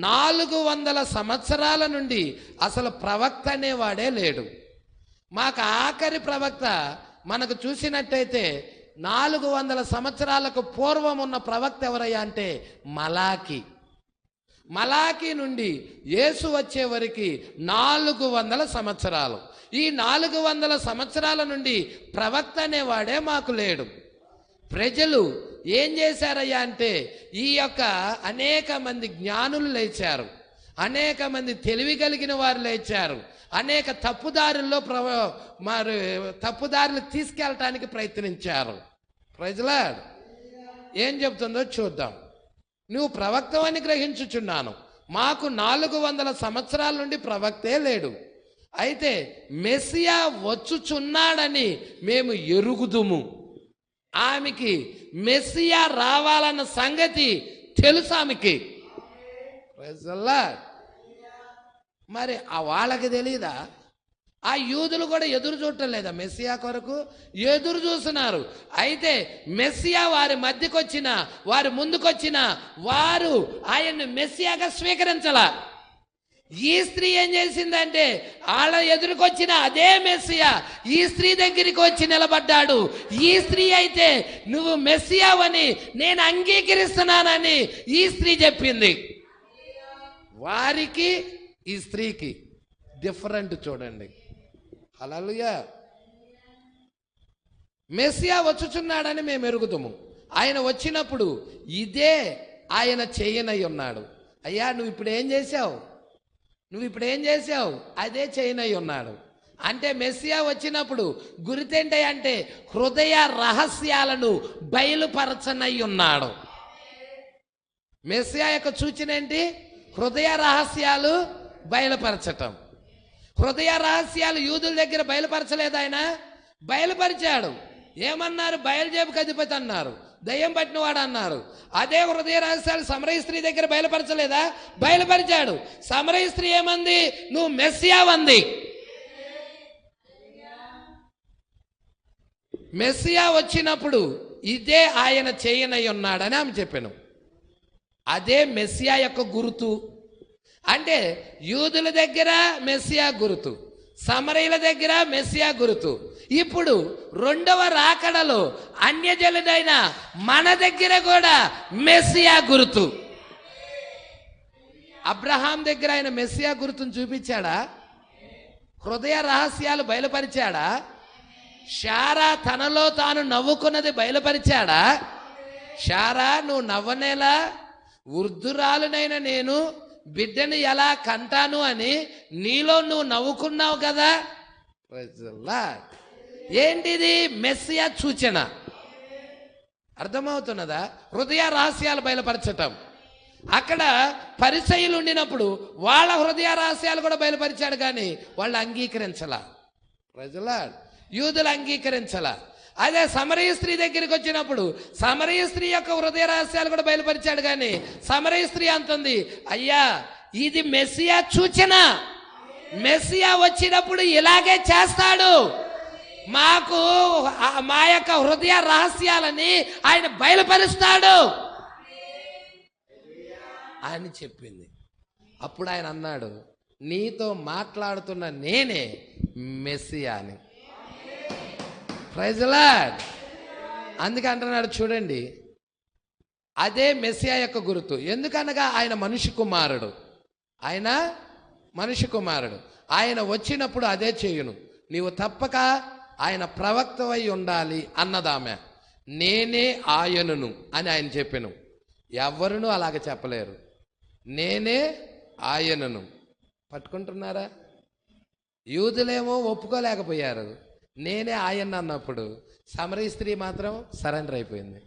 400 సంవత్సరాల నుండి అసలు ప్రవక్త అనేవాడే లేడు. మాకు ఆఖరి ప్రవక్త మనకు చూసినట్టయితే 400 సంవత్సరాలకు పూర్వం ఉన్న ప్రవక్త ఎవరయ్యా అంటే మలాకి నుండి యేసు వచ్చే వరకు 400 సంవత్సరాలు. ఈ 400 సంవత్సరాల నుండి ప్రవక్త అనేవాడే మాకు లేడు. ప్రజలు ఏం చేశారయ్యా అంటే ఈ యొక్క అనేక మంది జ్ఞానులు లేచారు, అనేక మంది తెలివి కలిగిన వారు లేచారు, అనేక తప్పుదారులు తీసుకెళ్ళటానికి ప్రయత్నించారు. ప్రజలా ఏం చెప్తుందో చూద్దాం. నువ్వు ప్రవక్తవని గ్రహించుచున్నాను. మాకు 400 సంవత్సరాల నుండి ప్రవక్తే లేడు. అయితే మెస్సియా వచ్చుచున్నాడని మేము ఎరుగుదుము. ఆమెకి మెస్సియా రావాలన్న సంగతి తెలుసు ఆమెకి. మరి వాళ్ళకి తెలీదా? ఆ యూదులు కూడా ఎదురు చూడటం లేదా? మెస్సియా కొరకు ఎదురు చూస్తున్నారు. అయితే మెస్సియా వారి మధ్యకు వచ్చిన, వారి ముందుకొచ్చిన వారు ఆయన్ని మెస్సియాగా స్వీకరించాల. ఈ స్త్రీ ఏం చేసిందంటే వాళ్ళ ఎదురుకొచ్చిన అదే మెస్సియా ఈ స్త్రీ దగ్గరికి వచ్చి నిలబడ్డాడు. ఈ స్త్రీ అయితే నువ్వు మెస్సియావని నేను అంగీకరిస్తున్నానని ఈ స్త్రీ చెప్పింది. వారికి ఈ స్త్రీకి డిఫరెంట్ చూడండి. హల్లెలూయా. మెస్సియా వచ్చుచున్నాడని మేము ఎరుగుతాము. ఆయన వచ్చినప్పుడు ఇదే ఆయన చేయనై ఉన్నాడు. అయ్యా, నువ్వు ఇప్పుడు ఏం చేశావు? అదే చేయనై ఉన్నాడు. అంటే మెస్సియా వచ్చినప్పుడు గురితేంటి అంటే హృదయ రహస్యాలను బయలుపరచనై ఉన్నాడు. మెస్సియా యొక్క సూచన ఏంటి? హృదయ రహస్యాలు బయలుపరచటం. హృదయ రహస్యాలు యూదుల దగ్గర బయలుపరచలేదు, ఆయన బయలుపరిచాడు. ఏమన్నారు? బయలుజేపుకి అధిపతి అన్నారు, దయ్యం పట్టినవాడు అన్నారు. అదే హృదయ రహస్యాలు సమరయ స్త్రీ దగ్గర బయలుపరచలేదా? బయలుపరిచాడు. సమరయ స్త్రీ ఏమంది? నువ్వు మెస్సియా అంది. మెస్సియా వచ్చినప్పుడు ఇదే ఆయన చేయనై ఉన్నాడని ఆమె చెప్పాను. అదే మెస్సియా యొక్క గుర్తు. అంటే యూదుల దగ్గర మెస్సియా గుర్తు, సమరయుల దగ్గర మెస్సియా గుర్తు. ఇప్పుడు రెండవ రాకడలో అన్యజనుడైన మన దగ్గర కూడా మెస్సియా గుర్తు. అబ్రహాం దగ్గర ఆయన మెస్సియా గుర్తును చూపించాడా? హృదయ రహస్యాలు బయలుపరిచాడా? శారా తనలో తాను నవ్వుకున్నది బయలుపరిచాడా? శారా, నువ్వు నవ్వనేలా, వృద్ధురాలునైన నేను బిడ్డని ఎలా కంటాను అని నీలో నువ్వు నవ్వుకున్నావు కదా. ఏంటిది? మెస్సియా సూచన. అర్థమవుతున్నదా? హృదయ రహస్యాలు బయలుపరచటం. అక్కడ పరిసయ్యులు ఉండినప్పుడు వాళ్ళ హృదయ రహస్యాలు కూడా బయలుపరిచాడు, కానీ వాళ్ళు అంగీకరించలా. ప్రజలా యూదులు అంగీకరించలా. అదే సమరయ స్త్రీ దగ్గరికి వచ్చినప్పుడు సమరయ స్త్రీ యొక్క హృదయ రహస్యాలు కూడా బయలుపరిచాడు, కానీ సమరయ స్త్రీ అంటుంది, అయ్యా ఇది మెస్సియా సూచన, మెస్సియా వచ్చినప్పుడు ఇలాగే చేస్తాడు, మాకు మా యొక్క హృదయ రహస్యాలని ఆయన బయలుపరుస్తాడు అని చెప్పింది. అప్పుడు ఆయన అన్నాడు, నీతో మాట్లాడుతున్న నేనే మెస్సియా అని. Praise the lord. అందుకే అంటున్నాడు చూడండి, అదే మెస్సియా యొక్క గుర్తు. ఎందుకనగా ఆయన మనిషి కుమారుడు, ఆయన మనిషి కుమారుడు. ఆయన వచ్చినప్పుడు అదే చేయును, నీవు తప్పక ఆయన ప్రవక్తవై ఉండాలి అన్నదామె. నేనే ఆయనను అని ఆయన చెప్పెను. ఎవరునూ అలాగ చెప్పలేరు. నేనే ఆయనను. పట్టుకుంటున్నారా? యూదులేమో ఒప్పుకోలేకపోయారు. నేనే ఆయన అన్నప్పుడు సమరయ స్త్రీ మాత్రం సరెండర్ అయిపోయింది.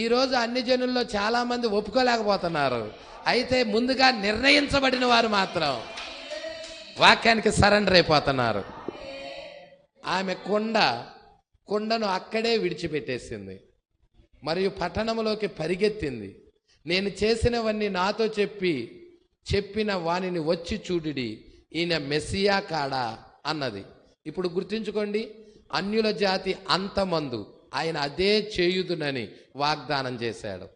ఈరోజు అన్ని జనుల్లో చాలామంది ఒప్పుకోలేకపోతున్నారు. అయితే ముందుగా నిర్ణయించబడిన వారు మాత్రం వాక్యానికి సరెండర్ అయిపోతున్నారు. ఆమె కుండను అక్కడే విడిచిపెట్టేసింది మరియు పట్టణంలోకి పరిగెత్తింది. నేను చేసినవన్నీ నాతో చెప్పిన వానిని వచ్చి చూడుడి, ఈయన మెస్సియా కాడా అన్నది. ఇప్పుడు గుర్తుంచుకోండి, అన్యుల జాతి అంతమందు ఆయన అదే చేయుదునని వాగ్దానం చేశాడు.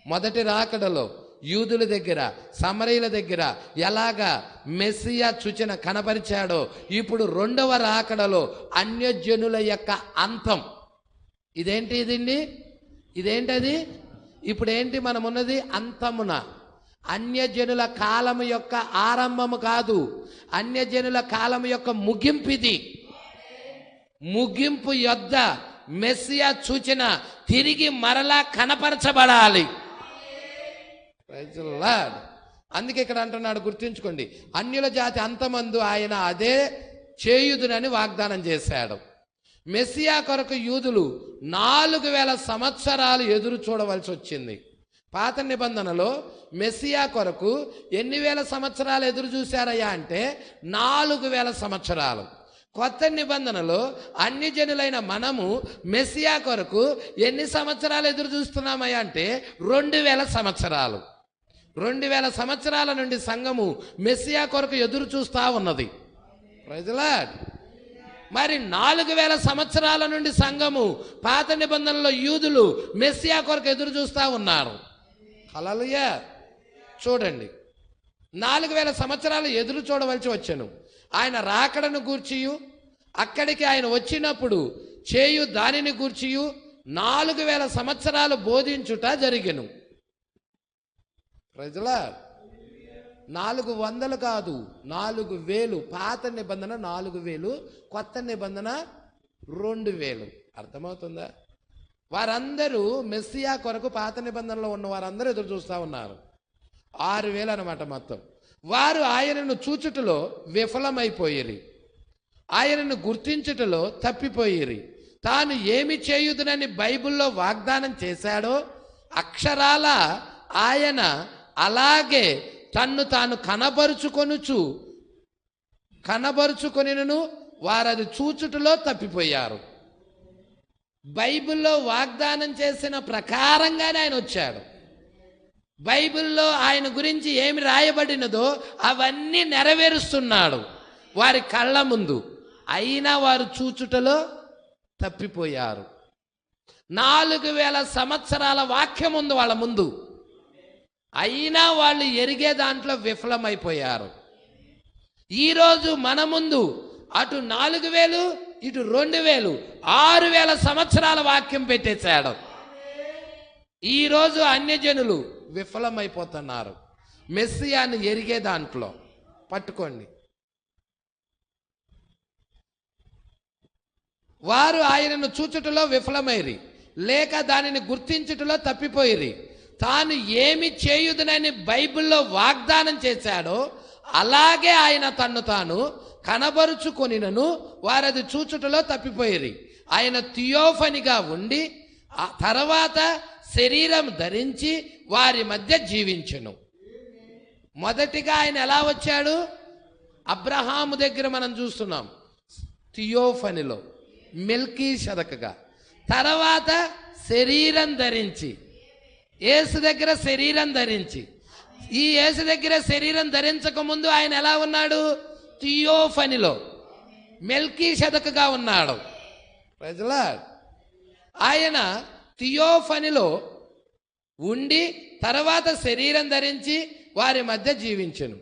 మొదటి రాకడలో యూదుల దగ్గర సమరయుల దగ్గర ఎలాగా మెస్సియా సూచన కనపరిచాడో, ఇప్పుడు రెండవ రాకడలో అన్యజనుల యొక్క అంతం. ఇదేంటది? ఇప్పుడు ఏంటి మనమున్నది? అంతమున. అన్యజనుల కాలము యొక్క ఆరంభము కాదు, అన్యజనుల కాలము యొక్క ముగింపు ఇది. ముగింపు యొద్ద మెస్సియా సూచన తిరిగి మరలా కనపరచబడాలి. అందుకే ఇక్కడ అంటున్నాడు, గుర్తుంచుకోండి, అన్యుల జాతి అంతమందు ఆయన అదే చేయుదునని వాగ్దానం చేశాడు. మెస్సియా కొరకు యూదులు 4000 సంవత్సరాలు ఎదురు చూడవలసి వచ్చింది. పాత నిబంధనలో మెస్సియా కొరకు ఎన్ని వేల సంవత్సరాలు ఎదురు చూశారయ్యా అంటే 4000 సంవత్సరాలు. కొత్త నిబంధనలో అన్ని జనులైన మనము మెస్సియా కొరకు ఎన్ని సంవత్సరాలు ఎదురు చూస్తున్నామయ్యా అంటే 2000 సంవత్సరాలు. 2000 సంవత్సరాల నుండి సంఘము మెస్సియా కొరకు ఎదురు చూస్తూ ఉన్నది. Praise the Lord. మరి 4000 సంవత్సరాల నుండి సంఘము పాత నిబంధనలో యూదులు మెస్సియా కొరకు ఎదురు చూస్తూ ఉన్నారు. హల్లెలూయా. చూడండి, 4000 సంవత్సరాలు ఎదురు చూడవలసి వచ్చెను. ఆయన రాకడను గూర్చియు అక్కడికి ఆయన వచ్చినప్పుడు చేయు దానిని గూర్చియు 4000 సంవత్సరాలు బోధించుట జరిగెను. ప్రజలా 400 కాదు, 4000. పాత నిబంధన 4000, కొత్త నిబంధన 2000. అర్థమవుతుందా? వారందరూ మెస్సియా కొరకు పాత నిబంధనలో ఉన్న వారందరూ ఎదురు చూస్తూ ఉన్నారు. 6000 అన్నమాట మొత్తం. వారు ఆయనను చూచుటలో విఫలమైపోయేది. ఆయనను గుర్తించుటలో తప్పిపోయిరి. తాను ఏమి చేయుదునని బైబిల్లో వాగ్దానం చేశాడో అక్షరాల ఆయన అలాగే తన్ను తాను కనబరుచుకొనిను వారది చూచుటలో తప్పిపోయారు. బైబిల్లో వాగ్దానం చేసిన ప్రకారంగానే ఆయన వచ్చాడు. బైబిల్లో ఆయన గురించి ఏమి రాయబడినదో అవన్నీ నెరవేరుస్తున్నాడు వారి కళ్ళ ముందు. అయినా వారు చూచుటలో తప్పిపోయారు. 4000 సంవత్సరాల వాక్యం ఉంది వాళ్ళ ముందు, అయినా వాళ్ళు ఎరిగే దాంట్లో విఫలమైపోయారు. ఈరోజు మన ముందు అటు 4000 ఇటు 2000 6000 సంవత్సరాల వాక్యం పెట్టేశాడు. ఈరోజు అన్యజనులు విఫలమైపోతున్నారు మెస్సియాను ఎరిగే దాంట్లో. పట్టుకోండి, వారు ఆయనను చూచుటలో విఫలమైరి, లేక దానిని గుర్తించుటలో తప్పిపోయిరి. తాను ఏమి చేయుదునని బైబిల్లో వాగ్దానం చేశాడో అలాగే ఆయన తన్ను తాను కనబరుచుకొనినను వారది చూచుటలో తప్పిపోయిరి. ఆయన థియోఫనిగా ఉండి ఆ తర్వాత శరీరం ధరించి వారి మధ్య జీవించెను. మొదటిగా ఆయన ఎలా వచ్చాడు? అబ్రహాము దగ్గర మనం చూస్తున్నాం థియోఫనిలో, మెల్కీషెదకుగా. తర్వాత శరీరం ధరించి, యేసు దగ్గర శరీరం ధరించి, ఈ యేసు దగ్గర శరీరం ధరించక ముందు ఆయన ఎలా ఉన్నాడు? థియోఫనిలో మెల్కీషెదకుగా ఉన్నాడు. ప్రజలా, ఆయన థియోఫనిలో ఉండి తర్వాత శరీరం ధరించి వారి మధ్య జీవించెను.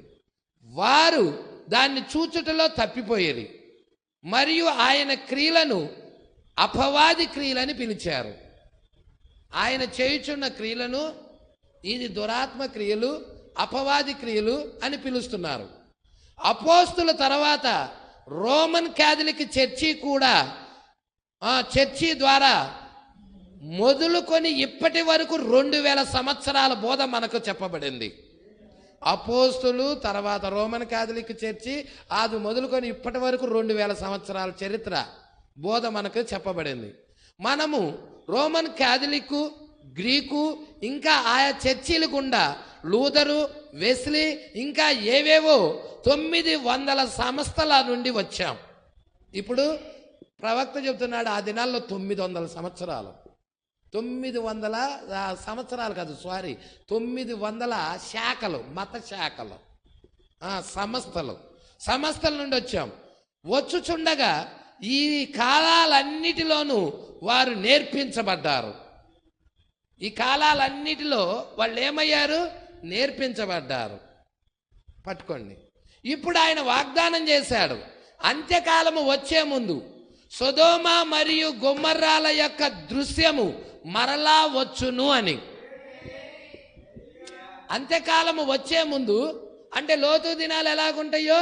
వారు దాన్ని చూచుటలో తప్పిపోయేది మరియు ఆయన క్రియలను అపవాది క్రియలని పిలిచారు. ఆయన చేయుచున్న క్రియలను ఇది దురాత్మ క్రియలు, అపవాది క్రియలు అని పిలుస్తున్నారు. అపోస్తుల తర్వాత రోమన్ క్యాథలిక్ చర్చి కూడా చర్చి ద్వారా మొదలుకొని ఇప్పటి వరకు 2000 సంవత్సరాల బోధ మనకు చెప్పబడింది. అపోస్తులు తర్వాత రోమన్ క్యాథలిక్ చర్చి అది మొదలుకొని ఇప్పటి వరకు 2000 సంవత్సరాల చరిత్ర బోధ మనకు చెప్పబడింది. మనము రోమన్ క్యాథలిక్, గ్రీకు, ఇంకా ఆయా చర్చిల గుండా లూథరు, వెస్లీ, ఇంకా ఏవేవో 900 సంస్థల నుండి వచ్చాం. ఇప్పుడు ప్రవక్త చెబుతున్నాడు ఆ దినాల్లో 900 సంవత్సరాలు, 900 సంవత్సరాలు కాదు, 900 శాఖలు, మత శాఖలు, సంస్థల నుండి వచ్చాం. వచ్చుచుండగా ఈ కాలాలన్నిటిలోనూ వారు నేర్పించబడ్డారు. ఈ కాలాలన్నిటిలో వాళ్ళు ఏమయ్యారు? నేర్పించబడ్డారు. పట్టుకోండి, ఇప్పుడు ఆయన వాగ్దానం చేశాడు అంత్యకాలము వచ్చే ముందు సొదొమ మరియు గొమొర్రాల యొక్క దృశ్యము మరలా వచ్చును అని. అంత్యకాలము వచ్చే ముందు అంటే లోతు దినాలు ఎలాగుంటాయో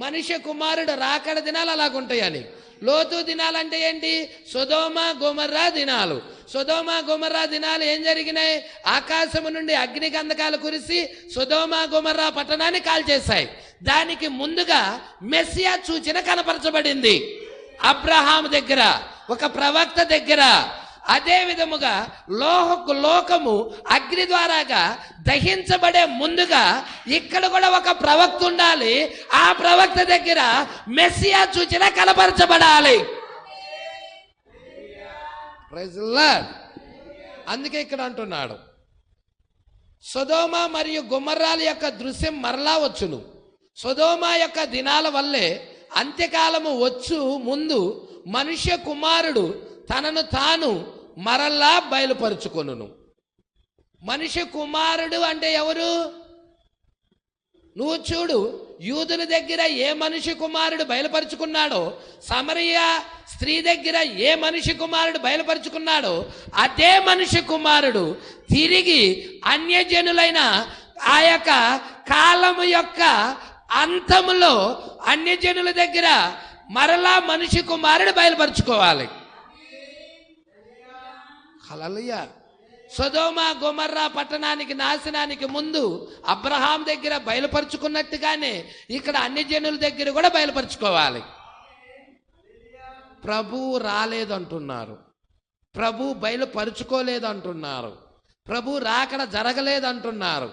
మనుష్య కుమారుడు రాకడ దినాలు అలాగుంటాయని. లోతు దినాలు అంటే ఏంటి? సొదొమ గొమొర్రా దినాలు. సొదొమ గొమొర్రా దినాలు ఏం జరిగినాయి? ఆకాశము నుండి అగ్ని గంధకాలు కురిసి సొదొమ గొమొర్రా పట్టణాన్ని కాల్చేశాయి. దానికి ముందుగా మెస్సియా సూచన కనపరచబడింది అబ్రహాము దగ్గర, ఒక ప్రవక్త దగ్గర. అదే విధముగా లోకము అగ్ని ద్వారాగా దహించబడే ముందుగా ఇక్కడ కూడా ఒక ప్రవక్త ఉండాలి. ఆ ప్రవక్త దగ్గర మెస్సియా సూచన కనపరచబడాలి. Praise lord. అందుకే ఇక్కడ అంటున్నాడు సొదొమ మరియు గొమొర్రాల యొక్క దృశ్యం మరలా వచ్చును. సొదొమ యొక్క దినాల వల్లే అంత్యకాలము వచ్చు ముందు మనుష్య కుమారుడు తనను తాను మరలా బయలుపరుచుకొనును. మనుష్య కుమారుడు అంటే ఎవరు? నువ్వు చూడు, యూదుల దగ్గర ఏ మనుష్య కుమారుడు బయలుపరుచుకున్నాడో, సమరయ స్త్రీ దగ్గర ఏ మనుష్య కుమారుడు బయలుపరుచుకున్నాడో అదే మనుష్య కుమారుడు తిరిగి అన్యజనులైన ఆ యొక్క కాలము యొక్క అంతములో అన్యజనుల దగ్గర మరలా మనిషి కుమారుడు బయలుపరుచుకోవాలి. హల్లెలూయా. సొదొమ గొమొర్రా పట్టణానికి నాశనానికి ముందు అబ్రహాం దగ్గర బయలుపరుచుకున్నట్టుగానే ఇక్కడ అన్యజనుల దగ్గర కూడా బయలుపరుచుకోవాలి. ప్రభువు రాలేదంటున్నారు, ప్రభు బయలుపరుచుకోలేదంటున్నారు, ప్రభు రాకడ జరగలేదంటున్నారు.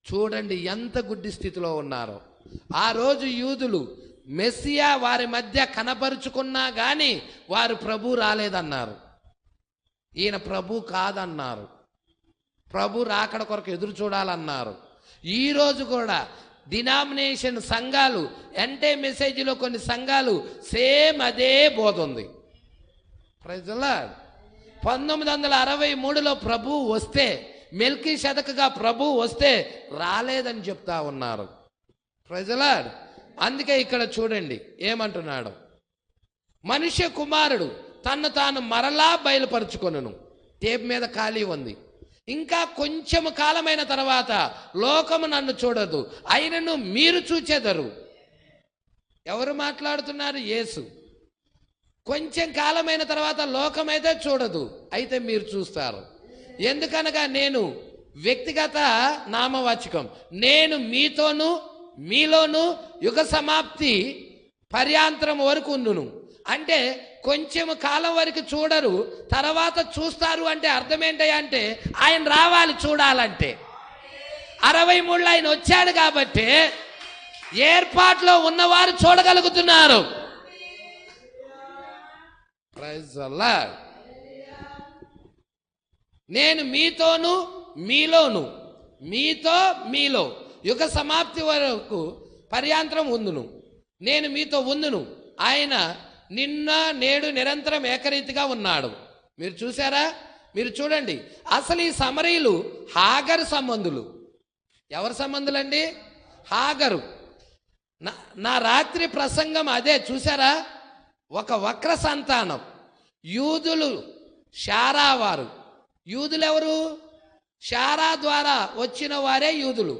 చూడండి ఎంత గుడ్డి స్థితిలో ఉన్నారో. ఆ రోజు యూదులు మెస్సియా వారి మధ్య కనపరుచుకున్నా కానీ వారు ప్రభు రాలేదన్నారు, ఈయన ప్రభు కాదన్నారు, ప్రభు రాకడ కొరకు ఎదురు చూడాలన్నారు. ఈరోజు కూడా డినామినేషన్ సంఘాలు అంటే మెసేజ్లో కొన్ని సంఘాలు సేమ్ అదే బోధ ఉంది. Praise the lord. 1963లో ప్రభు వస్తే, మెల్కీషెదకుగా ప్రభు వస్తే రాలేదని చెప్తా ఉన్నారు. Praise the lord. అందుకే ఇక్కడ చూడండి ఏమంటున్నాడు, మనుష్య కుమారుడు తన్ను తాను మరలా బయలుపరుచుకొనును. టేప్ మీద ఖాళీ ఉంది. ఇంకా కొంచెము కాలమైన తర్వాత లోకము నన్ను చూడదు, అయినను మీరు చూచెదరు. ఎవరు మాట్లాడుతున్నారు? యేసు. కొంచెం కాలమైన తర్వాత లోకమైతే చూడదు, అయితే మీరు చూస్తారు. ఎందుకనగా నేను వ్యక్తిగత నామవాచకం, నేను మీతోనూ మీలోను యుగ సమాప్తి పర్యాంతరం వరకు ఉండును. అంటే కొంచెం కాలం వరకు చూడరు, తర్వాత చూస్తారు. అంటే అర్థం ఏంటంటే ఆయన రావాలి చూడాలంటే. 63లో ఆయన వచ్చాడు కాబట్టి ఏర్పాట్లో ఉన్నవారు చూడగలుగుతున్నారు. Praise the lord. నేను మీతోను మీలోను, మీతో మీలో యుగ సమాప్తి వరకు పర్యాంతరం ఉందును. నేను మీతో ఉందును. ఆయన నిన్న నేడు నిరంతరం ఏకరీతిగా ఉన్నాడు. మీరు చూసారా? మీరు చూడండి. అసలు ఈ సమరీలు హాగరు సంబంధులు. ఎవరి సంబంధులండి? హాగరు. నా రాత్రి ప్రసంగం అదే. చూసారా? ఒక వక్ర సంతానం. యూదులు శారా వారు. యూదులు ఎవరు? శారా ద్వారా వచ్చిన వారే యూదులు.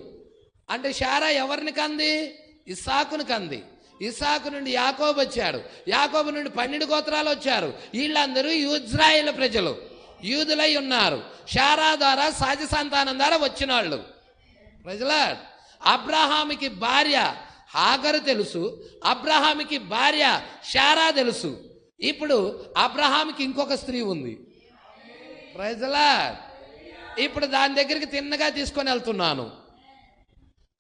అంటే శారా ఎవరిని కంది? ఇస్సాకును కంది. ఇస్సాకు నుండి యాకోబు వచ్చాడు, యాకోబు నుండి 12 గోత్రాలు వచ్చారు. వీళ్ళందరూ ఇజ్రాయేల్ ప్రజలు, యూదులై ఉన్నారు. శారా ద్వారా సహజ సంతానం ద్వారా వచ్చిన వాళ్ళు. ప్రజలా, అబ్రహాముకి భార్య హాగరు తెలుసు, అబ్రహాముకి భార్య శారా తెలుసు. ఇప్పుడు అబ్రహాముకి ఇంకొక స్త్రీ ఉంది. ప్రజలా, ఇప్పుడు దాని దగ్గరికి తిన్నగా తీసుకొని వెళ్తున్నాను.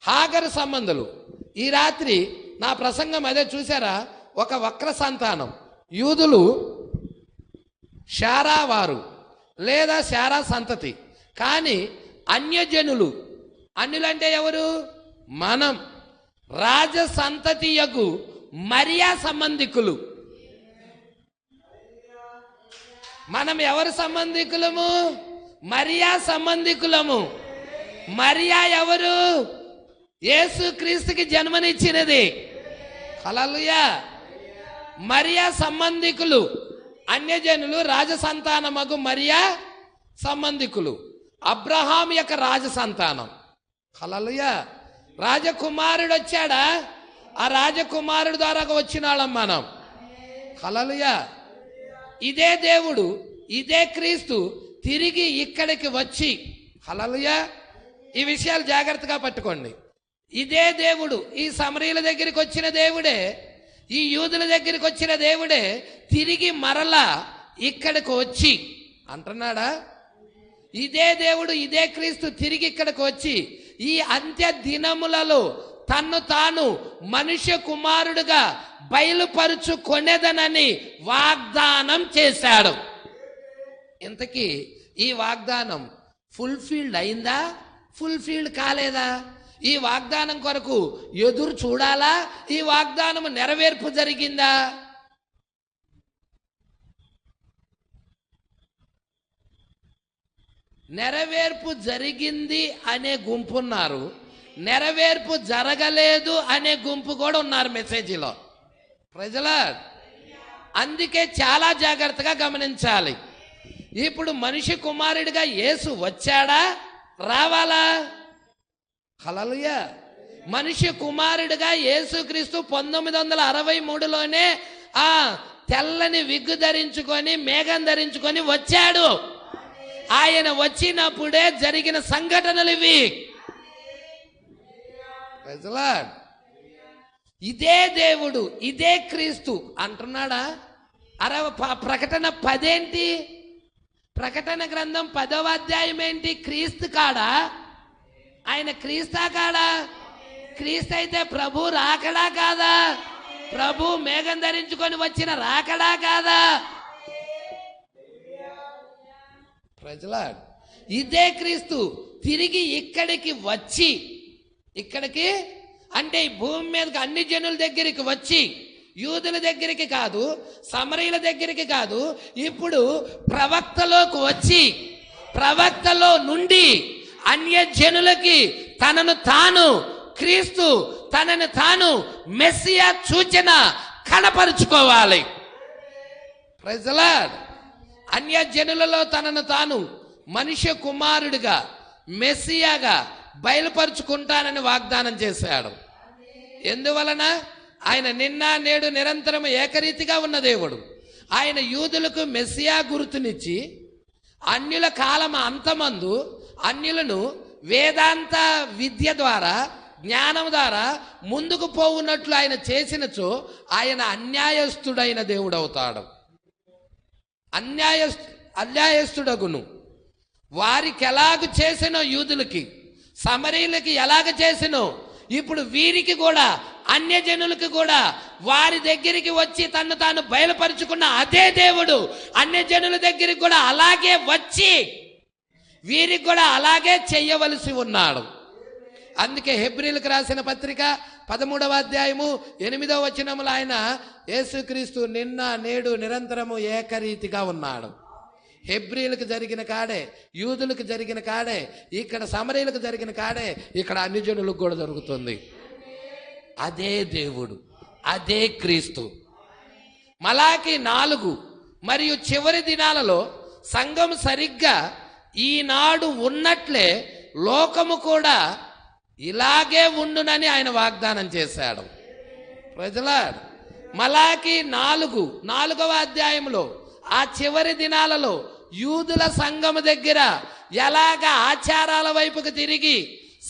హాగరు సంబంధులు. ఈ రాత్రి నా ప్రసంగం అదే. చూసారా? ఒక వక్ర సంతానం, యూదులు శారా వారు లేదా శారా సంతతి. కానీ అన్యజనులు, అన్యులంటే ఎవరు? మనం రాజ సంతతియగు మరియా సంబంధికులు. మనం ఎవరు సంబంధికులము? మరియా సంబంధికులము. మరియా ఎవరు? యేసు క్రీస్తుకి జన్మనిచ్చినది. హల్లెలూయా. మరియా సంబంధికులు, అన్యజనులు రాజ సంతానమగు మరియా సంబంధికులు. అబ్రహాం యొక్క రాజ సంతానం. హల్లెలూయా. రాజకుమారుడు వచ్చాడా? ఆ రాజకుమారుడు ద్వారా వచ్చిన వాళ్ళం మనం. హల్లెలూయా. ఇదే దేవుడు, ఇదే క్రీస్తు తిరిగి ఇక్కడికి వచ్చి, హల్లెలూయా, ఈ విషయాలు జాగ్రత్తగా పట్టుకోండి. ఇదే దేవుడు ఈ సమరీల దగ్గరికి వచ్చిన దేవుడే, ఈ యూదుల దగ్గరికి వచ్చిన దేవుడే తిరిగి మరలా ఇక్కడికి వచ్చి అంటున్నాడా? ఇదే దేవుడు, ఇదే క్రీస్తు తిరిగి ఇక్కడికి వచ్చి ఈ అంత్య దినములలో తన్ను తాను మనుష్య కుమారుడుగా బయలుపరుచుకొనేదనని వాగ్దానం చేశాడు. ఇంతకీ ఈ వాగ్దానం ఫుల్ఫిల్డ్ అయిందా? ఫుల్ఫిల్డ్ కాలేదా? ఈ వాగ్దానం కొరకు ఎదురు చూడాలా? ఈ వాగ్దానం నెరవేర్పు జరిగిందా? నెరవేర్పు జరిగింది అనే గుంపు ఉన్నారు, నెరవేర్పు జరగలేదు అనే గుంపు కూడా ఉన్నారు మెసేజీలో. ప్రజలా, అందుకే చాలా జాగ్రత్తగా గమనించాలి. ఇప్పుడు మనిషి కుమారుడిగా యేసు వచ్చాడా? రావాలా? హల్లెలూయా. మనిషి కుమారుడిగా యేసుక్రీస్తు 1963లోనే ఆ తెల్లని విగ్గు ధరించుకొని మేఘం ధరించుకొని వచ్చాడు. ఆయన వచ్చినప్పుడే జరిగిన సంఘటనలు ఇవి. ఇదే దేవుడు, ఇదే క్రీస్తు అంటున్నాడా? ప్రకటన 10 ఏంటి? ప్రకటన గ్రంథం 10వ అధ్యాయం ఏంటి? క్రీస్తు కాడా? ఆయన క్రీస్తా కాడా? క్రీస్తు అయితే ప్రభు రాకడా కాదా? ప్రభు మేఘం ధరించుకొని వచ్చిన రాకడా కాదా? ప్రజలాడ్, ఇదే క్రీస్తు తిరిగి ఇక్కడికి వచ్చి, ఇక్కడికి అంటే ఈ భూమి మీదకి అన్ని జనుల దగ్గరికి వచ్చి, యూదుల దగ్గరికి కాదు, సమరయుల దగ్గరికి కాదు, ఇప్పుడు ప్రవక్తలోకి వచ్చి, ప్రవక్తలో నుండి అన్య జనులకి తనను తాను క్రీస్తు తనను తాను మెస్సియా సూచన కనపరుచుకోవాలి. Praise the lord. అన్య జనులలో తనను తాను మనుష్య కుమారుడిగా మెస్సియాగా బయలుపరుచుకుంటానని వాగ్దానం చేశాడు. ఎందువలన? ఆయన నిన్న నేడు నిరంతరం ఏకరీతిగా ఉన్న దేవుడు. ఆయన యూదులకు మెస్సియా గుర్తునిచ్చి అన్యుల కాలం అంతమందు అన్యులను వేదాంత విద్య ద్వారా జ్ఞానం ద్వారా ముందుకు పోవున్నట్లు ఆయన చేసినచో ఆయన అన్యాయస్తుడైన దేవుడు అవుతాడు. అన్యాయస్తుడగును. వారికి ఎలాగ చేసినో యూదులకి, సమరీయులకి ఎలాగ చేసినో ఇప్పుడు వీరికి కూడా, అన్యజనులకు కూడా వారి దగ్గరికి వచ్చి తను తాను బయలుపరుచుకున్న అదే దేవుడు అన్యజనుల దగ్గరికి కూడా అలాగే వచ్చి వీరికి కూడా అలాగే చెయ్యవలసి ఉన్నాడు. అందుకే హెబ్రీలకు రాసిన పత్రిక 13వ అధ్యాయము 8వ వచనములో ఆయన యేసుక్రీస్తు నిన్న నేడు నిరంతరము ఏకరీతిగా ఉన్నాడు. హెబ్రీలకు జరిగిన కాడే, యూదులకు జరిగిన కాడే, ఇక్కడ సమరీయులకు జరిగిన కాడే ఇక్కడ అన్ని జనులకు కూడా జరుగుతుంది. అదే దేవుడు, అదే క్రీస్తు. మలాకి 4 మరియు చివరి దినాలలో సంఘం సరిగ్గా ఈనాడు ఉన్నట్లే లోకము కూడా ఇలాగే ఉండునని ఆయన వాగ్దానం చేశాడు. ప్రజలాడ్, మలాకి 4వ అధ్యాయంలో ఆ చివరి దినాలలో యూదుల సంఘము దగ్గర ఎలాగ ఆచారాల వైపుకు తిరిగి,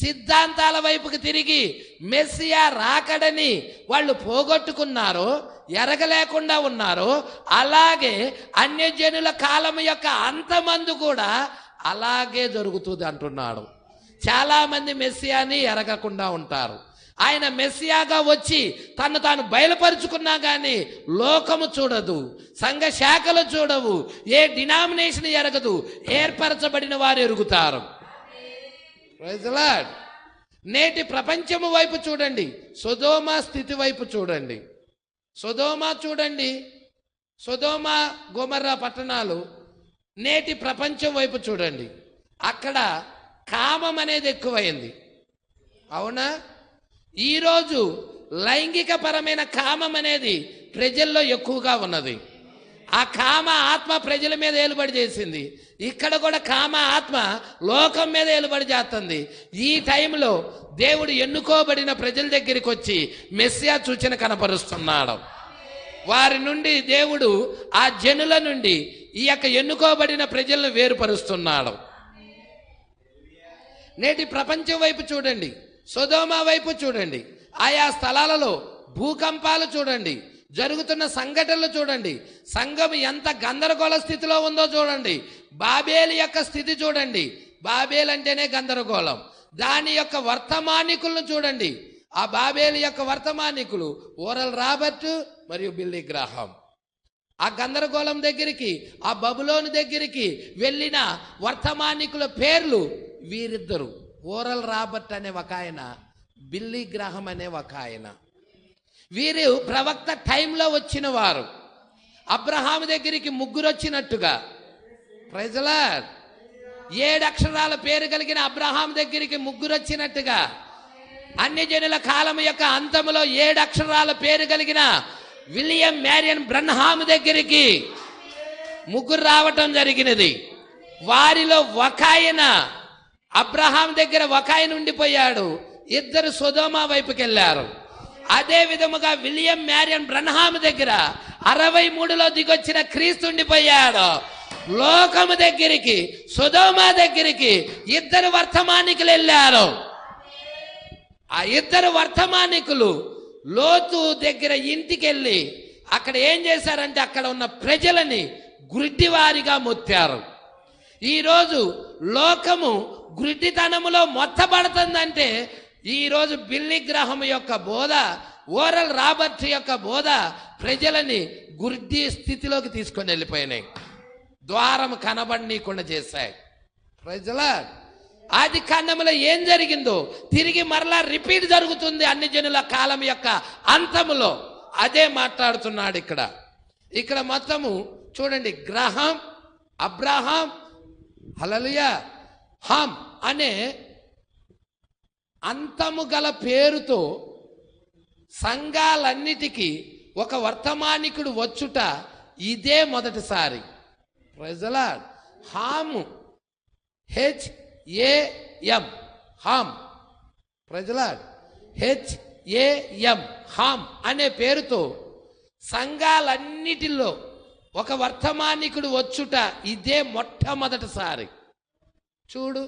సిద్ధాంతాల వైపుకు తిరిగి మెస్సియా రాకడని వాళ్ళు పోగొట్టుకున్నారో, ఎరగలేకుండా ఉన్నారో, అలాగే అన్యజనుల కాలం యొక్క అంతమందు కూడా అలాగే జరుగుతుంది అంటున్నాడు. చాలా మంది మెస్సియాని ఎరగకుండా ఉంటారు. ఆయన మెస్సియాగా వచ్చి తను తాను బయలుపరుచుకున్నా కానీ లోకము చూడదు, సంఘ శాఖలు చూడవు, ఏ డినామినేషన్ ఎరగదు, ఏర్పరచబడిన వారు ఎరుగుతారు. Praise the lord. నేటి ప్రపంచము వైపు చూడండి, సొదొమ స్థితి వైపు చూడండి. సొదొమ చూడండి, సొదొమ గొమొర్రా పట్టణాలు. నేటి ప్రపంచం వైపు చూడండి, అక్కడ కామం అనేది ఎక్కువైంది. అవునా? ఈరోజు లైంగిక పరమైన కామం అనేది ప్రజల్లో ఎక్కువగా ఉన్నది. ఆ కామ ఆత్మ ప్రజల మీద ఏలుబడి చేసింది. ఇక్కడ కూడా కామ ఆత్మ లోకం మీద ఏలుబడి చేస్తుంది. ఈ టైంలో దేవుడు ఎన్నుకోబడిన ప్రజల దగ్గరికి వచ్చి మెస్సియా సూచన కనపరుస్తున్నాడు. వారి నుండి దేవుడు ఆ జనుల నుండి ఈ యొక్క ఎన్నుకోబడిన ప్రజలను వేరుపరుస్తున్నాడు. నేటి ప్రపంచం వైపు చూడండి, సొదొమ వైపు చూడండి, ఆయా స్థలాలలో భూకంపాలు చూడండి, జరుగుతున్న సంఘటనలు చూడండి, సంఘం ఎంత గందరగోళ స్థితిలో ఉందో చూడండి, బాబేలు యొక్క స్థితి చూడండి. బాబేలు అంటేనే గందరగోళం. దాని యొక్క వర్తమానికులను చూడండి. ఆ బాబేలు యొక్క వర్తమానికులు ఓరల్ రాబర్ట్ మరియు బిల్లీ గ్రాహం. ఆ గందరగోళం దగ్గరికి, ఆ బబులోను దగ్గరికి వెళ్ళిన వర్తమానికుల పేర్లు వీరిద్దరు. ఓరల్ రాబర్ట్ అనే ఒక ఆయన, బిల్లీ గ్రాహం అనే ఒక ఆయన. వీరు ప్రవక్త టైంలో వచ్చిన వారు. అబ్రహాము దగ్గరికి 3 వచ్చినట్టుగా, ప్రైజ్ ది లార్డ్, 7 అక్షరాల పేరు కలిగిన అబ్రహాం దగ్గరికి 3 వచ్చినట్టుగా, అన్ని జనుల కాలం యొక్క అంతములో 7 అక్షరాల పేరు కలిగిన విలియం మ్యారియన్ బ్రన్హామ్ దగ్గరికి 3 రావటం జరిగినది. వారిలో ఒక ఆయన అబ్రహాం దగ్గర ఒక ఆయన ఉండిపోయాడు, 2 సొదొమ వైపుకి వెళ్ళారు. అదే విధముగా విలియం మ్యారియన్ బ్రన్హామ్ దగ్గర 63లో దిగొచ్చిన క్రీస్తు ఉండిపోయాడు. లోకము దగ్గరికి, సొదొమ దగ్గరికి 2 వర్తమానికులు వెళ్ళారు. ఆ 2 వర్తమానికులు లోతు దగ్గర ఇంటికి వెళ్ళి అక్కడ ఏం చేశారంటే అక్కడ ఉన్న ప్రజలని గుడ్డివారిగా మొత్తారు. ఈరోజు లోకము గుడ్డితనములో మొత్తబడుతుందంటే ఈరోజు బిల్లీ గ్రహం యొక్క బోధ, ఓరల్ రాబర్ట్ యొక్క బోధ ప్రజలని గుడ్డి స్థితిలోకి తీసుకొని వెళ్ళిపోయినాయి, ద్వారం కనబడనీయకుండా చేశాయి. ప్రజల ఆది కాండములో ఏం జరిగిందో తిరిగి మరలా రిపీట్ జరుగుతుంది అన్ని జనుల కాలం యొక్క అంతములో. అదే మాట్లాడుతున్నాడు ఇక్కడ మొత్తము చూడండి. గ్రహం, అబ్రహాం, హల్లెలూయా, హామ్ అనే అంతము గల పేరుతో సంఘాలన్నిటికీ ఒక వర్తమానికుడు వచ్చుట ఇదే మొదటిసారి. ప్రజల హాము, HAM, హామ్. ప్రజల HAM, హామ్ అనే పేరుతో సంఘాలన్నిటిలో ఒక వర్తమానికుడు వచ్చుట ఇదే మొట్టమొదటిసారి. చూడు,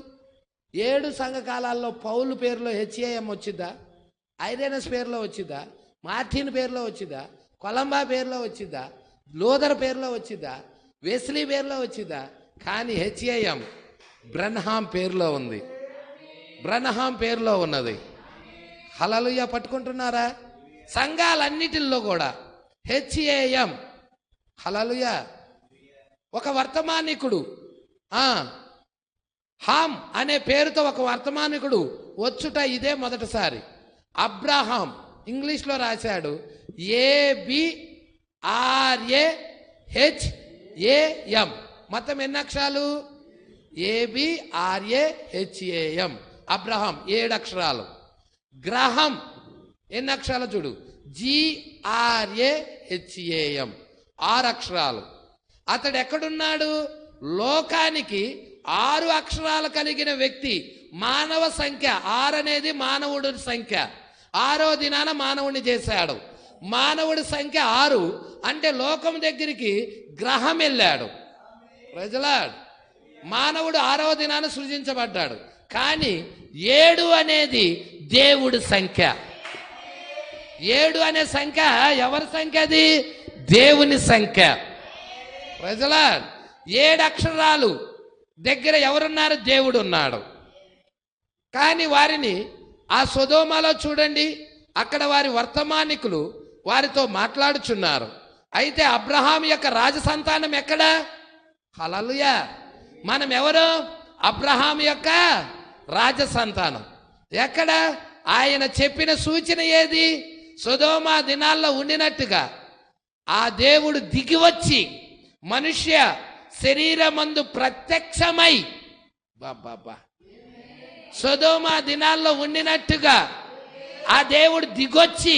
7 సంఘకాలాల్లో పౌలు పేరులో HAM వచ్చిద్దా, ఐరేనస్ పేరులో వచ్చిద్దా, మార్టిన్ పేరులో వచ్చిద్దా, కొలంబా పేరులో వచ్చిద్దా, లూథర్ పేరులో వచ్చిద్దా, వెస్లీ పేరులో వచ్చిద్దా? కానీ HAM బ్రన్హాం పేరులో ఉంది, బ్రన్హాం పేరులో ఉన్నది. హల్లెలూయా, పట్టుకుంటున్నారా? సంఘాలన్నిటిల్లో కూడా HAM, హల్లెలూయా, ఒక వర్తమానికుడు, హామ్ అనే పేరుతో ఒక వర్తమానికుడు వచ్చుట ఇదే మొదటిసారి. అబ్రహాం ఇంగ్లీష్లో రాశాడు ABRAHAM. మొత్తం ఎన్ని అక్షరాలు? ABRAHAM. అబ్రహాం 7 అక్షరాలు. గ్రహం ఎన్ని అక్షరాలు చూడు, GRAHAM 6 అక్షరాలు. అతడు ఎక్కడున్నాడు? లోకానికి 6 అక్షరాలు కలిగిన వ్యక్తి. మానవ సంఖ్య 6 అనేది మానవుడి సంఖ్య. 6వ దినాన మానవుడిని చేశాడు. మానవుడి సంఖ్య 6 అంటే లోకం దగ్గరికి గ్రహం వెళ్ళాడు. ప్రజలాడ్, మానవుడు 6వ దినాన సృజించబడ్డాడు. కానీ 7 అనేది దేవుడి సంఖ్య. 7 అనే సంఖ్య ఎవరి సంఖ్య? అది దేవుని సంఖ్య. ప్రజలాడ్, 7 అక్షరాలు దగ్గర ఎవరున్నారు? దేవుడు ఉన్నాడు. కానీ వారిని ఆ సొదొమలో చూడండి, అక్కడ వారి వర్తమానికులు వారితో మాట్లాడుచున్నారు. అయితే అబ్రహాం యొక్క రాజ సంతానం ఎక్కడ? హల్లెలూయా, మనం ఎవరు? అబ్రహాం యొక్క రాజ సంతానం. ఎక్కడ? ఆయన చెప్పిన సూచన ఏది? సొదొమ దినాల్లో ఉండినట్టుగా ఆ దేవుడు దిగివచ్చి మనుష్య శరీరమందు ప్రత్యక్షమై, బాబా, సొదొమ దినాల్లో ఉండినట్టుగా ఆ దేవుడు దిగొచ్చి,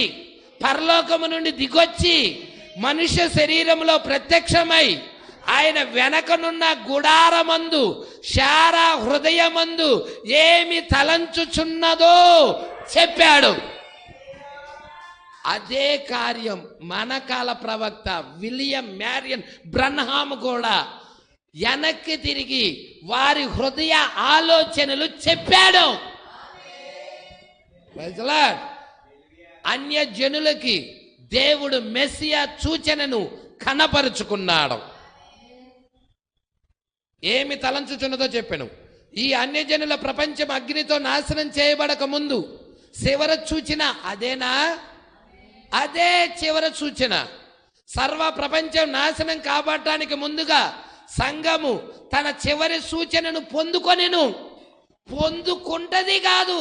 పరలోకము నుండి దిగొచ్చి మనుష్య శరీరంలో ప్రత్యక్షమై ఆయన వెనకనున్న గుడారమందు, శారా హృదయమందు ఏమి తలంచుచున్నదో చెప్పాడు. అదే కార్యం మన కాల ప్రవక్త విలియం మ్యారియన్ బ్రన్హామ్ కూడా వెనక్కి తిరిగి వారి హృదయ ఆలోచనలు చెప్పాడు. అన్య జనులకి దేవుడు మెస్సియా సూచనను కనపరుచుకున్నాడు. ఏమి తలంచుచున్నదో చెప్పాను. ఈ అన్యజనుల ప్రపంచం అగ్నితో నాశనం చేయబడక ముందు చివరి సూచన అదేనా? అదే చివరి సూచన. సర్వ ప్రపంచం నాశనం కాబట్టడానికి ముందుగా సంఘము తన చివరి సూచనను పొందుకుంటది కాదు,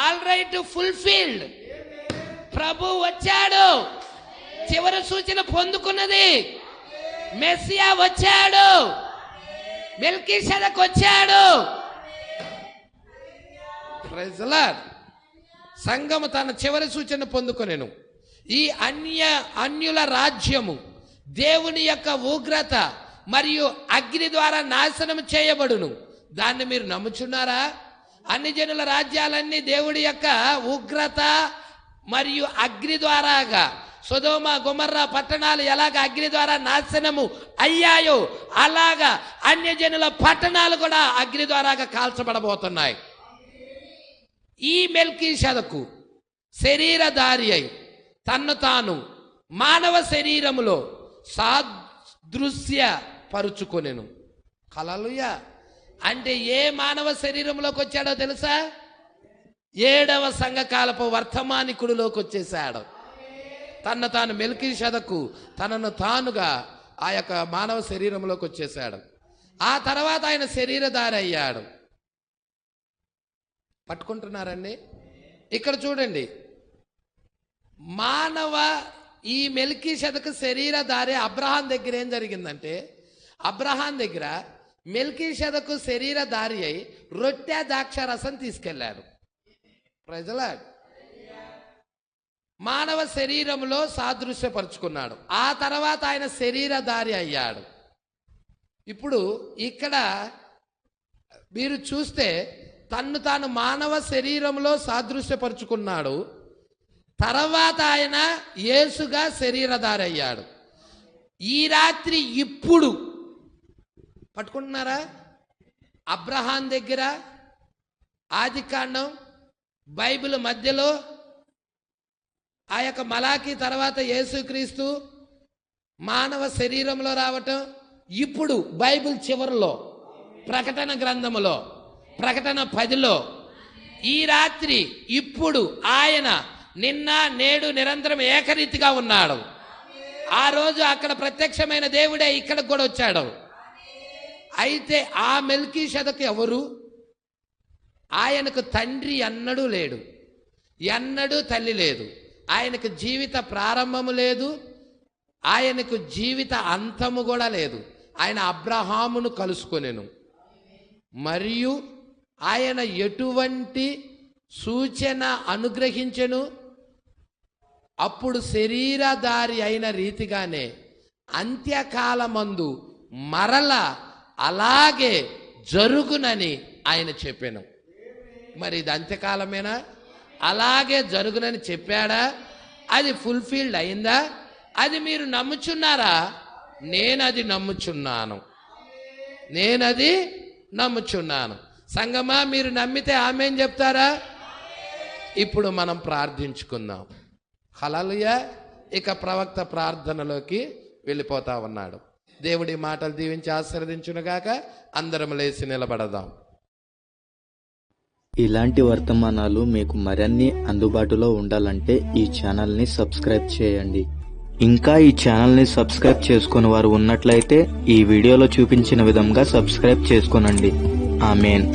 ఆల్రైట్ ఫుల్ఫిల్డ్. ప్రభు వచ్చాడు, చివరి సూచన పొందుకున్నది. మెస్సియా వచ్చాడు, మెల్కీసెదెకు వచ్చాడు. Praise the Lord. సంఘము తన చివరి సూచన పొందుకొనెను. ఈ అన్యుల రాజ్యము దేవుని యొక్క ఉగ్రత మరియు అగ్ని ద్వారా నాశనం చేయబడును. దాన్ని మీరు నమ్ముచున్నారా? అన్ని జనుల రాజ్యాలన్నీ దేవుడి యొక్క ఉగ్రత మరియు అగ్ని ద్వారాగా, సొదొమ గొమొర్రా పట్టణాలు ఎలాగ అగ్ని ద్వారా నాశనము అయ్యాయో అలాగా అన్యజనుల పట్టణాలు కూడా అగ్ని ద్వారాగా కాల్చబడబోతున్నాయి. ఈ మెల్కీసెదెకు శరీరధారి అయి తన్ను తాను మానవ శరీరములో సాదృశ్య పరుచుకొనెను. హల్లెలూయా. అంటే ఏ మానవ శరీరంలోకి వచ్చాడో తెలుసా? 7వ సంఘకాలపు వర్తమానికుడిలోకి వచ్చేసాడు. తాను మెల్కీషెదకు తనను తానుగా ఆ యొక్క మానవ శరీరంలోకి వచ్చేసాడు. ఆ తర్వాత ఆయన శరీరధారి అయ్యాడు. పట్టుకుంటున్నారండి? ఇక్కడ చూడండి, ఈ మెల్కీషెదకు శరీరధారి అబ్రహాం దగ్గర ఏం జరిగిందంటే, అబ్రహాం దగ్గర మెల్కీషెదకు శరీరధారి అయి రొట్టె ద్రాక్షారసం తీసుకెళ్ళాడు. Praise the Lord. మానవ శరీరంలో సాదృశ్యపరుచుకున్నాడు. ఆ తర్వాత ఆయన శరీరధారి అయ్యాడు. ఇప్పుడు ఇక్కడ మీరు చూస్తే తాను మానవ శరీరంలో సాదృశ్యపరుచుకున్నాడు. తర్వాత ఆయన యేసుగా శరీరధారి అయ్యాడు. ఈ రాత్రి ఇప్పుడు పట్టుకుంటున్నారా? అబ్రహాం దగ్గర ఆదికాండం బైబిల్ మధ్యలో ఆ యొక్క మలాకీ తర్వాత యేసుక్రీస్తు మానవ శరీరంలో రావటం, ఇప్పుడు బైబిల్ చివరిలో ప్రకటన గ్రంథములో ప్రకటన 10లో ఈ రాత్రి ఇప్పుడు ఆయన నిన్న నేడు నిరంతరం ఏకరీతిగా ఉన్నాడు. ఆ రోజు అక్కడ ప్రత్యక్షమైన దేవుడే ఇక్కడికి కూడా వచ్చాడు. అయితే ఆ మెల్కీషెదకు ఎవరు? ఆయనకు తండ్రి ఎన్నడూ లేడు, ఎన్నడూ తల్లి లేదు. ఆయనకు జీవిత ప్రారంభము లేదు, ఆయనకు జీవిత అంతము కూడా లేదు. ఆయన అబ్రహామును కలుసుకొనెను. మరియు ఆయన ఎటువంటి సూచన అనుగ్రహించెను? అప్పుడు శరీరధారి అయిన రీతిగానే అంత్యకాలమందు మరల అలాగే జరుగునని ఆయన చెప్పాను. మరి ఇది అంత్యకాలమేనా? అలాగే జరుగునని చెప్పాడా? అది ఫుల్ఫిల్డ్ అయిందా? అది మీరు నమ్ముచున్నారా? నేనది నమ్ముచున్నాను. సంగమా, మీరు నమ్మితే ఆమేన్ చెప్తారా? ఇప్పుడు మనం ప్రార్థించుకుందాం. హల్లెలూయా. ఇక ప్రవక్త ప్రార్థనలోకి వెళ్ళిపోతా ఉన్నాడు. దేవుడి మాటలు దీవించి ఆశీర్వదించునుగాక. అందరం లేచి నిలబడదాం. ఇలాంటి వర్తమానాలు మీకు మరిన్ని అందుబాటులో ఉండాలంటే ఈ ఛానల్ని సబ్స్క్రైబ్ చేయండి. ఇంకా ఈ ఛానల్ని సబ్స్క్రైబ్ చేసుకుని వారు ఉన్నట్లయితే ఈ వీడియోలో చూపించిన విధంగా సబ్స్క్రైబ్ చేసుకోనండి. ఆమేన్.